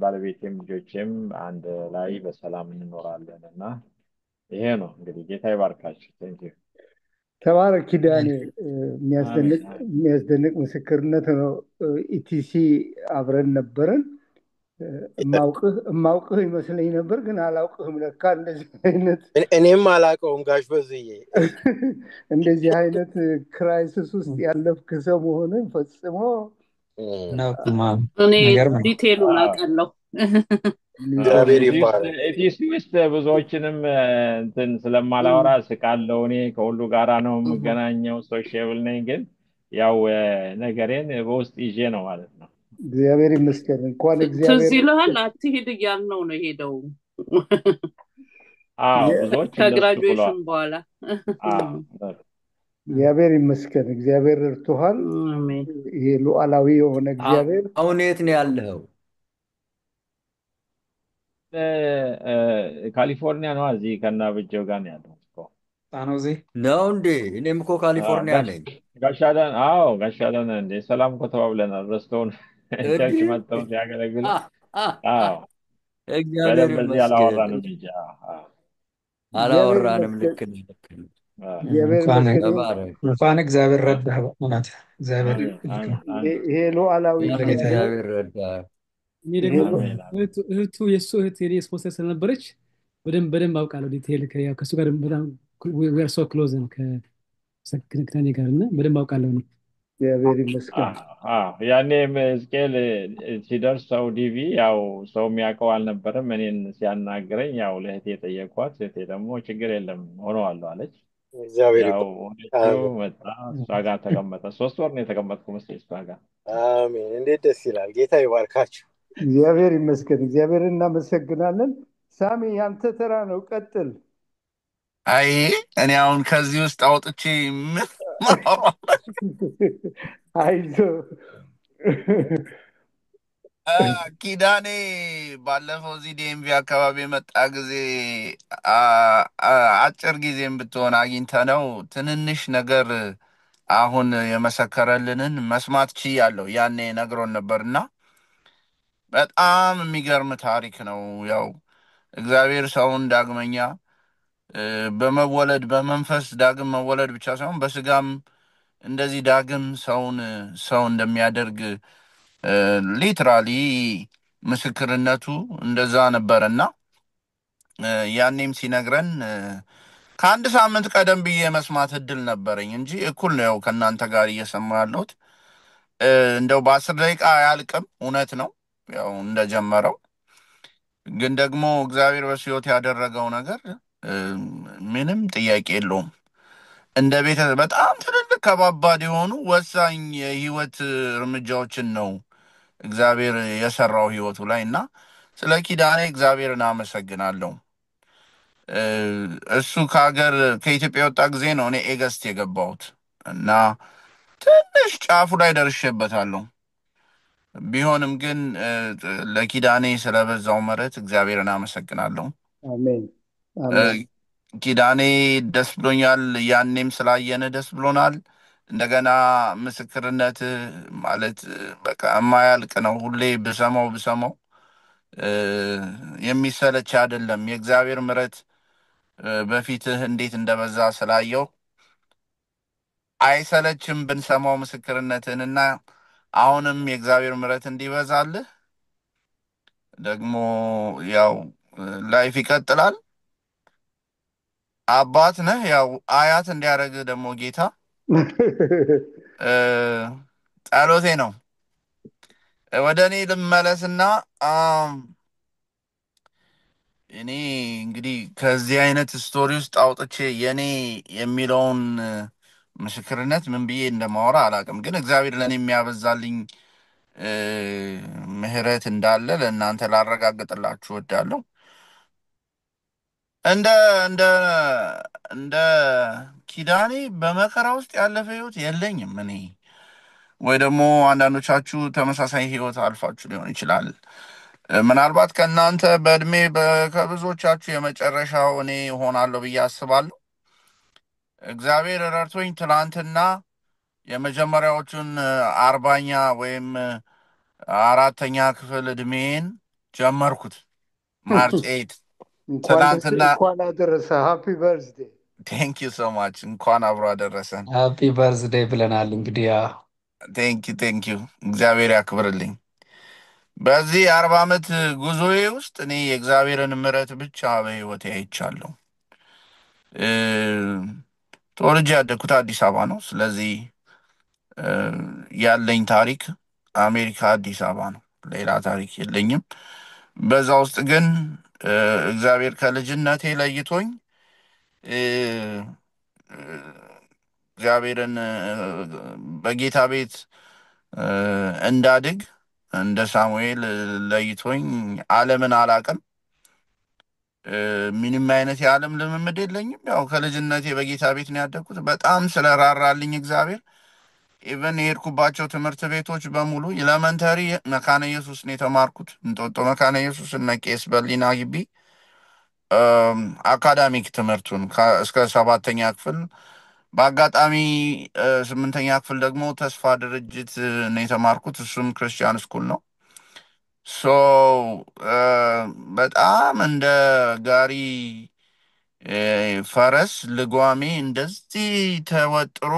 ባለቤቴም ልጆቼም አንድ ላይ በሰላም እንኖራለን እና ይሄ ነው እንግዲህ። ጌታ ይባርካችሁ። ቴንኪው። ተባረክ ኪዳኔ። አሜን አሜን። የሚያስደንቅ ምስክርነት ነው። ኢቲሲ አብረን ነበረን። እማውቅህ ይመስለኝ ነበር፣ ግን አላውቅህም። ለካ እንደዚህ አይነት እኔም አላውቀውም ጋሽ በዝዬ እንደዚህ አይነት ክራይሲስ ውስጥ ያለፍክ ሰው መሆንን ፈጽሞ እኔ የሚገርም ነው። ዲቴሉን አውቃለሁ። እግዚአብሔር ይባረክ። ኢቲሲ ውስጥ ብዙዎችንም እንትን ስለማላወራ ስቃለው። እኔ ከሁሉ ጋራ ነው የምገናኘው፣ ሶሻብል ነኝ። ግን ያው ነገሬን በውስጥ ይዤ ነው ማለት ነው። እግዚአብሔር ይመስገን። እንኳን ትዝ እግዚአብሔር ይልሃል? አትሂድ እያልነው ነው ሄደው አዎ ብዙዎች እንደሱ ከግራጁዌሽን ብለዋል። በኋላ። እግዚአብሔር ይመስገን። እግዚአብሔር ረድቶሃል። አሜን። ይሄ ሉዓላዊ የሆነ እግዚአብሔር አሁን የት ነው ያለኸው? ካሊፎርኒያ ነው። እዚህ ከና ብጀው ጋር ነው ያለው እኮ። ሳኖዜ ነው እንዴ? እኔም እኮ ካሊፎርኒያ ነኝ። ጋሻዳን አዎ፣ ጋሻዳን እንደ ሰላም እኮ ተባብለናል። ረስተውን ቸርች እንዲህ መጥተው ሲያገለግሉ አዎ፣ እግዚአብሔር በደንብ እዚህ ይመስገን። አላወራንም እንጂ አዎ፣ አላወራንም። ይመስገን። ልክ ነህ፣ ልክ ነህ። አዎ። እግዚአብሔር እንኳን ይመስገን። ተባረክ። እንኳን እግዚአብሔር ረዳህ። በእውነት እግዚአብሔር አሜን አሜን አሜን ይሄ ሉዓላዊ ጌታ እግዚአብሔር እግዚአብሔር ረዳ። እኔ ደግሞ አሜን አሜን። እህቱ የእሱ እህት የኔ ስፖንሰር ስለነበረች በደንብ አውቃለሁ። ዲቴይል ከእሱ ጋር በጣም ዌር ሶ ክሎዝ ነው ከኔ ጋር እና በደንብ አውቃለሁ እኔ። እግዚአብሔር ይመስገን። ያኔም ሕዝቅኤል ሲደርስ ሰው ዲቪ ያው ሰው የሚያውቀው አልነበረም። እኔን ሲያናግረኝ ያው ለእህቴ ጠየኳት። እህቴ ደግሞ ችግር የለም ሆነዋለሁ አለች። እግዚአብሔር ያው ይባረክ። ሆነችው መጣ። እሷ ጋር ተቀመጠ። 3 ወር ነው የተቀመጥኩ መሰለኝ እሷ ጋር። አሜን። እንዴት ደስ ይላል። ጌታ ይባርካችሁ። እግዚአብሔር ይመስገን። እግዚአብሔርን እናመሰግናለን። ሳሚ ያንተ ተራ ነው፣ ቀጥል። አይ እኔ አሁን ከዚህ ውስጥ አውጥቼ ምን ማወራው? አይዞ ኪዳኔ ባለፈው እዚህ ዲኤምቪ አካባቢ የመጣ ጊዜ አጭር ጊዜም ብትሆን አግኝተነው ትንንሽ ነገር አሁን የመሰከረልንን መስማት ችያለሁ። ያኔ ነግሮን ነበርና በጣም የሚገርም ታሪክ ነው። ያው እግዚአብሔር ሰውን ዳግመኛ በመወለድ በመንፈስ ዳግም መወለድ ብቻ ሳይሆን በስጋም እንደዚህ ዳግም ሰው እንደሚያደርግ ሊትራሊ ምስክርነቱ እንደዛ ነበረና ያኔም ሲነግረን ከአንድ ሳምንት ቀደም ብዬ መስማት እድል ነበረኝ እንጂ እኩል ነው ያው ከእናንተ ጋር እየሰማ ያለሁት። እንደው በ10 ደቂቃ አያልቅም። እውነት ነው ያው እንደጀመረው ግን ደግሞ እግዚአብሔር በሱ ሕይወት ያደረገው ነገር ምንም ጥያቄ የለውም። እንደ ቤተ በጣም ትልልቅ ከባባድ የሆኑ ወሳኝ የህይወት እርምጃዎችን ነው እግዚአብሔር የሰራው ህይወቱ ላይ እና ስለ ኪዳኔ እግዚአብሔርን አመሰግናለሁ። እሱ ከኢትዮጵያ የወጣ ጊዜ ነው እኔ ኤገስት የገባሁት እና ትንሽ ጫፉ ላይ ደርሼበታለሁ። ቢሆንም ግን ለኪዳኔ ስለበዛው ምሕረት እግዚአብሔርን አመሰግናለሁ። አሜን አሜን። ኪዳኔ ደስ ብሎኛል። ያኔም ስላየን ደስ ብሎናል። እንደገና ምስክርነት ማለት በቃ የማያልቅ ነው። ሁሌ ብሰማው የሚሰለች አይደለም። የእግዚአብሔር ምሕረት በፊትህ እንዴት እንደበዛ ስላየው አይሰለችም ብንሰማው ምስክርነትህንና አሁንም የእግዚአብሔር ምሕረት እንዲበዛልህ ደግሞ ያው ላይፍ ይቀጥላል። አባት ነህ፣ ያው አያት እንዲያደርግህ ደግሞ ጌታ ጸሎቴ ነው። ወደ እኔ ልመለስና እኔ እንግዲህ ከዚህ አይነት ስቶሪ ውስጥ አውጥቼ የኔ የሚለውን ምስክርነት ምን ብዬ እንደማወራ አላውቅም። ግን እግዚአብሔር ለእኔ የሚያበዛልኝ ምሕረት እንዳለ ለእናንተ ላረጋግጥላችሁ እወዳለሁ። እንደ እንደ እንደ ኪዳኔ በመከራ ውስጥ ያለፈ ህይወት የለኝም። እኔ ወይ ደግሞ አንዳንዶቻችሁ ተመሳሳይ ህይወት አልፋችሁ ሊሆን ይችላል። ምናልባት ከእናንተ በእድሜ ከብዙዎቻችሁ የመጨረሻው እኔ እሆናለሁ ብዬ አስባለሁ። እግዚአብሔር ረድቶኝ ትናንትና የመጀመሪያዎቹን 40ኛ ወይም 4ኛ ክፍል እድሜን ጀመርኩት ማርች 8 ትናንትና። እንኳን አደረሰ። ሃፒ በርዝዴ። ቴንክ ዩ ሶ ማች። እንኳን አብሮ አደረሰን። ሃፒ በርዝዴይ ብለናል። እንግዲህ ቴንክ ዩ እግዚአብሔር ያክብርልኝ። በዚህ 40 ዓመት ጉዞዬ ውስጥ እኔ የእግዚአብሔርን ምሕረት ብቻ በህይወቴ አይቻለሁ። ተወልጄ ያደግኩት አዲስ አበባ ነው። ስለዚህ ያለኝ ታሪክ አሜሪካ፣ አዲስ አበባ ነው። ሌላ ታሪክ የለኝም። በዛ ውስጥ ግን እግዚአብሔር ከልጅነቴ ለይቶኝ እግዚአብሔርን በጌታ ቤት እንዳድግ እንደ ሳሙኤል ለይቶኝ ዓለምን አላቅም። ምንም አይነት የዓለም ልምምድ የለኝም። ያው ከልጅነቴ በጌታ ቤት ነው ያደግኩት። በጣም ስለራራልኝ እግዚአብሔር ኢቨን የሄድኩባቸው ትምህርት ቤቶች በሙሉ ኤሌመንተሪ መካነ ኢየሱስ ነው የተማርኩት። እንጦጦ መካነ ኢየሱስ እነ ቄስ በሊና ግቢ። አካዳሚክ ትምህርቱን እስከ 7ኛ ክፍል፣ በአጋጣሚ 8ኛ ክፍል ደግሞ ተስፋ ድርጅት ነው የተማርኩት። እሱም ክርስቲያን ስኩል ነው። ሶ በጣም እንደ ጋሪ ፈረስ ልጓሜ እንደዚህ ተወጥሮ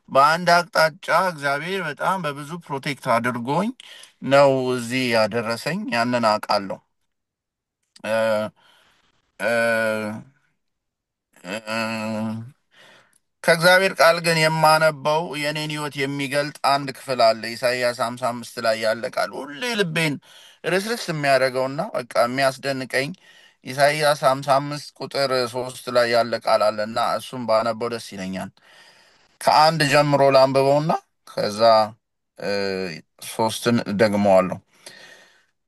በአንድ አቅጣጫ እግዚአብሔር በጣም በብዙ ፕሮቴክት አድርጎኝ ነው እዚህ ያደረሰኝ። ያንን አውቃለሁ። ከእግዚአብሔር ቃል ግን የማነበው የኔን ህይወት የሚገልጥ አንድ ክፍል አለ። ኢሳይያስ 55 ላይ ያለ ቃል ሁሌ ልቤን ርስርስ የሚያደርገውና በቃ የሚያስደንቀኝ ኢሳይያስ 55 ቁጥር 3 ላይ ያለ ቃል አለና እሱም ባነበው ደስ ይለኛል። ከ1 ጀምሮ ላንብበውና ከዛ 3ን ደግመዋለሁ።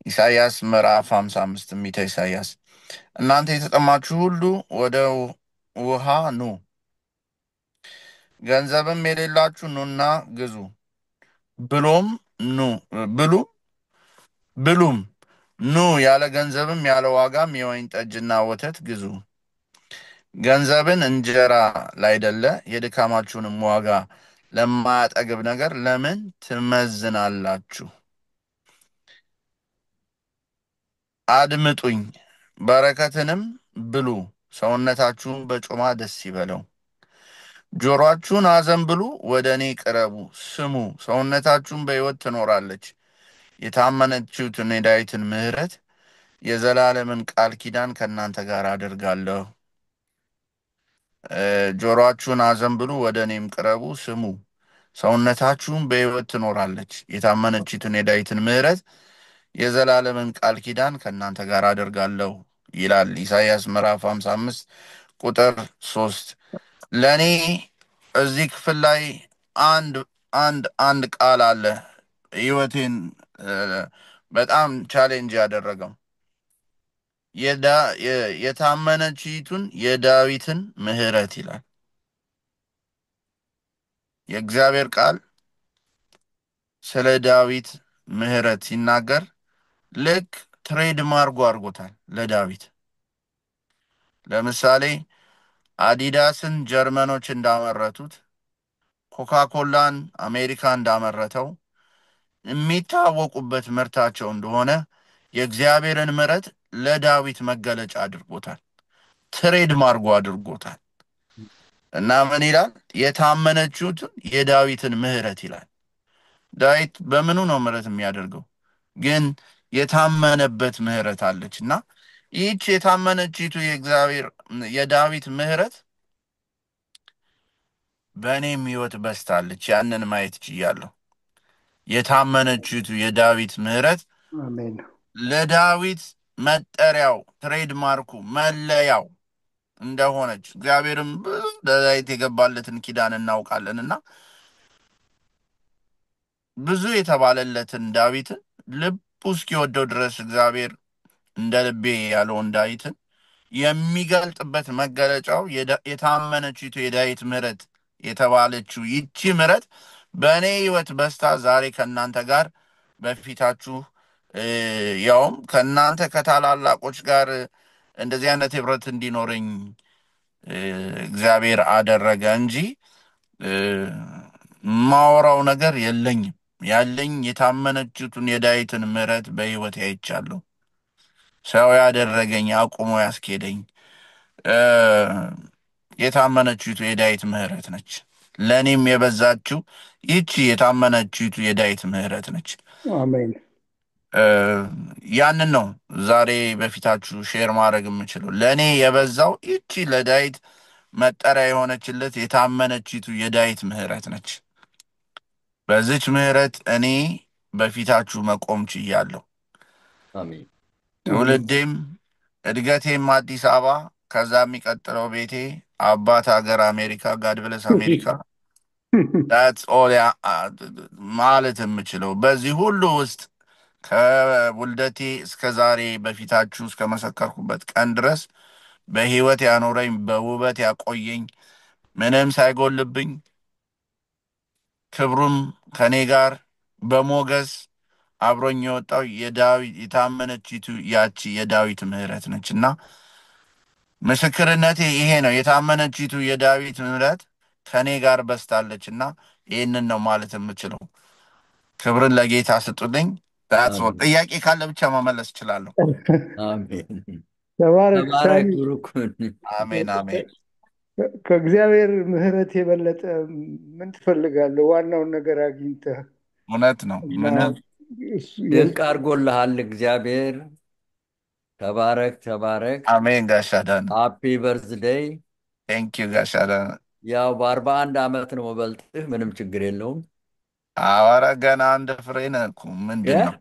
ኢሳይያስ ምዕራፍ 55 ትንቢተ ኢሳይያስ። እናንተ የተጠማችሁ ሁሉ ወደ ውሃ ኑ፣ ገንዘብም የሌላችሁ ኑና ግዙ፣ ብሉም ኑ፣ ያለ ገንዘብም ያለ ዋጋም የወይን ጠጅና ወተት ግዙ። ገንዘብን እንጀራ ላይደለ የድካማችሁንም ዋጋ ለማያጠግብ ነገር ለምን ትመዝናላችሁ? አድምጡኝ፣ በረከትንም ብሉ፣ ሰውነታችሁን በጮማ ደስ ይበለው። ጆሮአችሁን አዘንብሉ፣ ወደ እኔ ቅረቡ፣ ስሙ፣ ሰውነታችሁን በሕይወት ትኖራለች። የታመነችሁትን የዳዊትን ምሕረት የዘላለምን ቃል ኪዳን ከእናንተ ጋር አደርጋለሁ። ጆሮአችሁን አዘንብሉ፣ ወደ እኔም ቅረቡ፣ ስሙ፣ ሰውነታችሁን በሕይወት ትኖራለች። የታመነችትን የዳዊትን ምሕረት የዘላለምን ቃል ኪዳን ከእናንተ ጋር አደርጋለሁ ይላል ኢሳይያስ ምዕራፍ 55 ቁጥር 3። ለእኔ እዚህ ክፍል ላይ አንድ ቃል አለ ህይወቴን በጣም ቻሌንጅ ያደረገው። የታመነችይቱን የዳዊትን ምሕረት ይላል የእግዚአብሔር ቃል። ስለ ዳዊት ምሕረት ሲናገር ልክ ትሬድ ማርጎ አድርጎታል ለዳዊት። ለምሳሌ አዲዳስን ጀርመኖች እንዳመረቱት፣ ኮካኮላን አሜሪካ እንዳመረተው የሚታወቁበት ምርታቸው እንደሆነ የእግዚአብሔርን ምሕረት ለዳዊት መገለጫ አድርጎታል፣ ትሬድ ማርጎ አድርጎታል። እና ምን ይላል? የታመነችውን የዳዊትን ምሕረት ይላል። ዳዊት በምኑ ነው ምሕረት የሚያደርገው? ግን የታመነበት ምሕረት አለች። እና ይህች የታመነችቱ የእግዚአብሔር የዳዊት ምሕረት በእኔም ህይወት በስታለች። ያንን ማየት ችያለሁ። የታመነችቱ የዳዊት ምሕረት አሜን። ለዳዊት መጠሪያው፣ ትሬድ ማርኩ፣ መለያው እንደሆነች እግዚአብሔርም ብዙ ለዳዊት የገባለትን ኪዳን እናውቃለን። እና ብዙ የተባለለትን ዳዊትን ልቡ እስኪወደው ድረስ እግዚአብሔር እንደ ልቤ ያለውን ዳዊትን የሚገልጥበት መገለጫው የታመነችቱ የዳዊት ምሕረት የተባለችው ይቺ ምሕረት በእኔ ህይወት በስታ ዛሬ ከእናንተ ጋር በፊታችሁ ያውም ከእናንተ ከታላላቆች ጋር እንደዚህ አይነት ህብረት እንዲኖረኝ እግዚአብሔር አደረገ እንጂ ማወራው ነገር የለኝም። ያለኝ የታመነችቱን የዳዊትን ምሕረት በህይወት አይቻለሁ። ሰው ያደረገኝ አቁሞ ያስኬደኝ የታመነችቱ የዳዊት ምሕረት ነች። ለእኔም የበዛችው ይቺ የታመነችቱ የዳዊት ምሕረት ነች። አሜን። ያንን ነው ዛሬ በፊታችሁ ሼር ማድረግ የምችለው። ለእኔ የበዛው ይቺ ለዳዊት መጠሪያ የሆነችለት የታመነችቱ የዳዊት ምሕረት ነች። በዚች ምሕረት እኔ በፊታችሁ መቆም ችያለሁ። አሜን። ትውልዴም እድገቴም አዲስ አበባ፣ ከዛ የሚቀጥለው ቤቴ አባት ሀገር አሜሪካ፣ ጋድብለስ አሜሪካ። ዳትስ ኦል ማለት የምችለው በዚህ ሁሉ ውስጥ ከውልደቴ እስከ ዛሬ በፊታችሁ እስከ መሰከርኩበት ቀን ድረስ በህይወት ያኖረኝ በውበት ያቆየኝ ምንም ሳይጎልብኝ ክብሩም ከኔ ጋር በሞገስ አብሮኝ የወጣው የዳዊት የታመነችቱ ያቺ የዳዊት ምሕረት ነች እና ምስክርነቴ ይሄ ነው። የታመነችቱ የዳዊት ምሕረት ከኔ ጋር በስታለች እና ይህንን ነው ማለት የምችለው። ክብርን ለጌታ ስጡልኝ። ጥያቄ ካለ ብቻ መመለስ እችላለሁ። አሜን። ተባረክ ተባረክ ሳሚ። ብሩክን። አሜን አሜን። ከእግዚአብሔር ምሕረት የበለጠ ምን ትፈልጋለህ? ዋናውን ነገር አግኝተህ እውነት ነው። እና ምንም ድንቅ አድርጎልሃል እግዚአብሔር። ተባረክ ተባረክ። አሜን። ጋሻዳን ሃፒ በርዝደይ። ቴንኪዩ ጋሻዳን። ያው በ41 ዓመት ነው መበልጥህ። ምንም ችግር የለውም። አዋራ ገና አንድ ፍሬ ነህ እኮ ምንድን ነው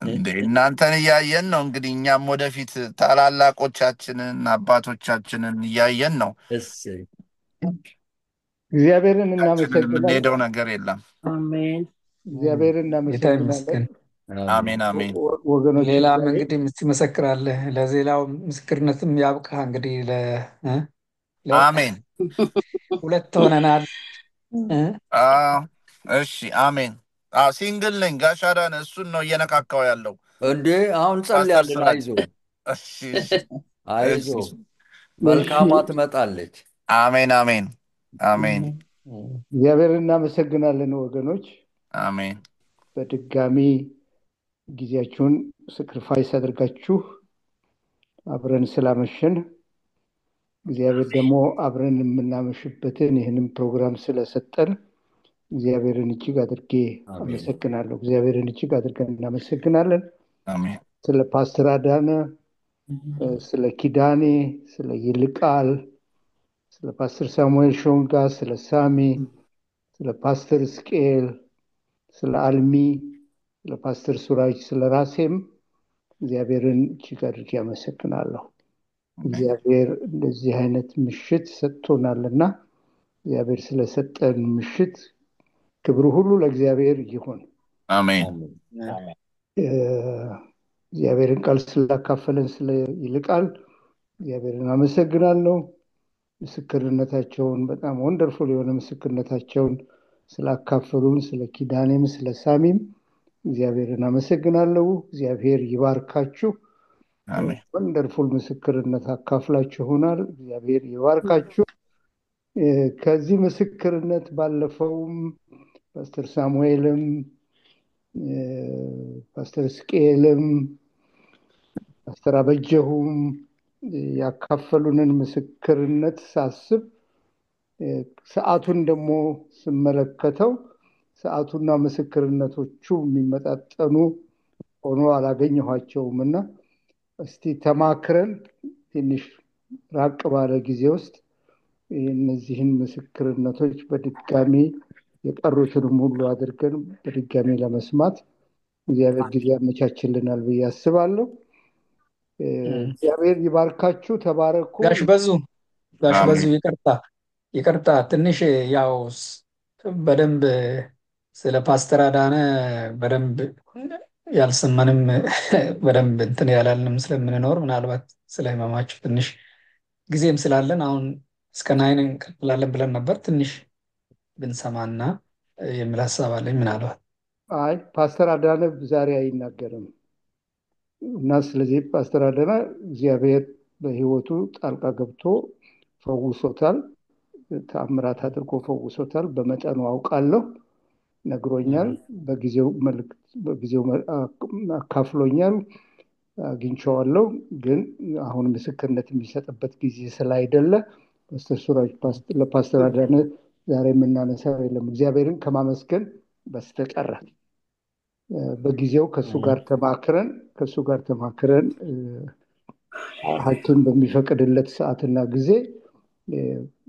እንዴ? እናንተን እያየን ነው እንግዲህ እኛም ወደፊት ታላላቆቻችንን አባቶቻችንን እያየን ነው። እሰይ እግዚአብሔርን ችንን እናመሰግናለን። የምንሄደው ነገር የለም። አሜን። እግዚአብሔርን ጌታ እናመሰግናለን። ይመስገን። አሜን አሜን። ወገኖች ሌላም ዛሬ እንግዲህ ትመሰክራለህ፣ ለሌላው ምስክርነትም ያብቃ። እንግዲህ አሜን። ሁለት ሆነናል። እሺ አሜን። ሲንግል ነኝ ጋሻዳን፣ እሱን ነው እየነካካው ያለው እንዴ አሁን ጸልያለን። አይዞ እሺ እሺ አይዞ፣ እሺ። መልካሟ ትመጣለች። አሜን አሜን አሜን እግዚአብሔርን እናመሰግናለን። ወገኖች አሜን። በድጋሚ ጊዜያችሁን ስክሪፋይስ አድርጋችሁ አብረን ስላመሸን እግዚአብሔር ደግሞ አብረን የምናመሽበትን ይህንም ፕሮግራም ስለሰጠን እግዚአብሔርን እጅግ አድርጌ አሜን አመሰግናለሁ። እግዚአብሔርን እጅግ አድርገን እናመሰግናለን። አሜን ስለ ፓስተር አዳነ፣ ስለ ኪዳኔ፣ ስለ ይልቃል፣ ስለ ፓስተር ሳሙኤል ሾንጋ፣ ስለ ሳሚ፣ ስለ ፓስተር ስቅኤል፣ ስለ አልሚ፣ ስለ ፓስተር ሱራጅ፣ ስለ ራሴም እግዚአብሔርን እጅግ አድርጌ አመሰግናለሁ። እግዚአብሔር እንደዚህ አይነት ምሽት ሰጥቶናልና እግዚአብሔር ስለሰጠን ምሽት ክብሩ ሁሉ ለእግዚአብሔር ይሁን። አሜን አሜን እግዚአብሔርን ቃል ስላካፈለን ስለ ይልቃል እግዚአብሔርን አመሰግናለሁ። ምስክርነታቸውን በጣም ወንደርፉል የሆነ ምስክርነታቸውን ስላካፈሉን ስለ ኪዳኔም ስለ ሳሚም እግዚአብሔርን አመሰግናለሁ። እግዚአብሔር ይባርካችሁ። አሜን ወንደርፉል ምስክርነት አካፍላችሁናል። እግዚአብሔር ይባርካችሁ። ከዚህ ምስክርነት ባለፈውም ፓስተር ሳሙኤልም ፓስተር ስቅኤልም ፓስተር አበጀሁም ያካፈሉንን ምስክርነት ሳስብ ሰዓቱን ደግሞ ስመለከተው ሰዓቱና ምስክርነቶቹ የሚመጣጠኑ ሆኖ አላገኘኋቸውም እና እስቲ ተማክረን ትንሽ ራቅ ባለ ጊዜ ውስጥ እነዚህን ምስክርነቶች በድጋሚ የቀሩትንም ሁሉ አድርገን በድጋሚ ለመስማት እግዚአብሔር ጊዜ ያመቻችልናል ብዬ አስባለሁ። እግዚአብሔር ይባርካችሁ። ተባረኩ። ጋሽ በዙ ይቅርታ ትንሽ ያው በደንብ ስለ ፓስተር አዳነ በደንብ ያልሰማንም በደንብ እንትን ያላልንም ስለምንኖር ምናልባት ስለ ህመማችሁ ትንሽ ጊዜም ስላለን አሁን እስከ 9 እንቀጥላለን ብለን ነበር። ትንሽ ብንሰማና የሚል ሀሳብ አለኝ። ምናልባት አይ ፓስተር አዳነ ዛሬ አይናገርም እና ስለዚህ ፓስተር አዳነ እግዚአብሔር በህይወቱ ጣልቃ ገብቶ ፈውሶታል። ተአምራት አድርጎ ፈውሶታል። በመጠኑ አውቃለሁ፣ ነግሮኛል፣ በጊዜው አካፍሎኛል፣ አግኝቼዋለሁ። ግን አሁን ምስክርነት የሚሰጥበት ጊዜ ስላይደለ ለፓስተር አዳነ ዛሬ የምናነሳው የለም እግዚአብሔርን ከማመስገን በስተቀረ። በጊዜው ከእሱ ጋር ተማክረን ሐኪም በሚፈቅድለት ሰዓትና ጊዜ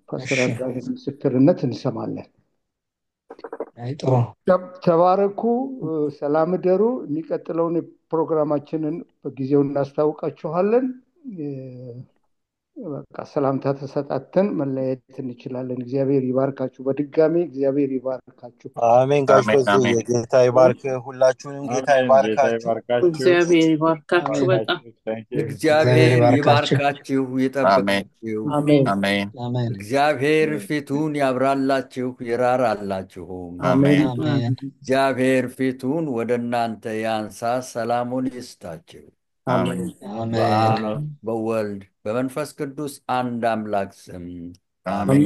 ፓስተር አዳነ ምስክርነት እንሰማለን። ጥሩ፣ ተባረኩ፣ ሰላም እደሩ። የሚቀጥለውን ፕሮግራማችንን በጊዜው እናስታውቃችኋለን። በቃ ሰላምታ ተሰጣተን መለያየት እንችላለን። እግዚአብሔር ይባርካችሁ። በድጋሚ እግዚአብሔር ይባርካችሁ። አሜን። ጋሽ በዚህ ጌታ ይባርክ ሁላችሁንም። ጌታ ይባርካችሁ። እግዚአብሔር ይባርካችሁ። በጣም እግዚአብሔር ይባርካችሁ፣ ይጠብቃችሁ። አሜን። እግዚአብሔር ፊቱን ያብራላችሁ፣ ይራራላችሁም። አሜን። እግዚአብሔር ፊቱን ወደ እናንተ ያንሳ፣ ሰላሙን ይስጣችሁ። አሜን። በአብ በወልድ በመንፈስ ቅዱስ አንድ አምላክ ስም አሜን።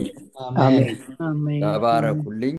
ተባረኩልኝ።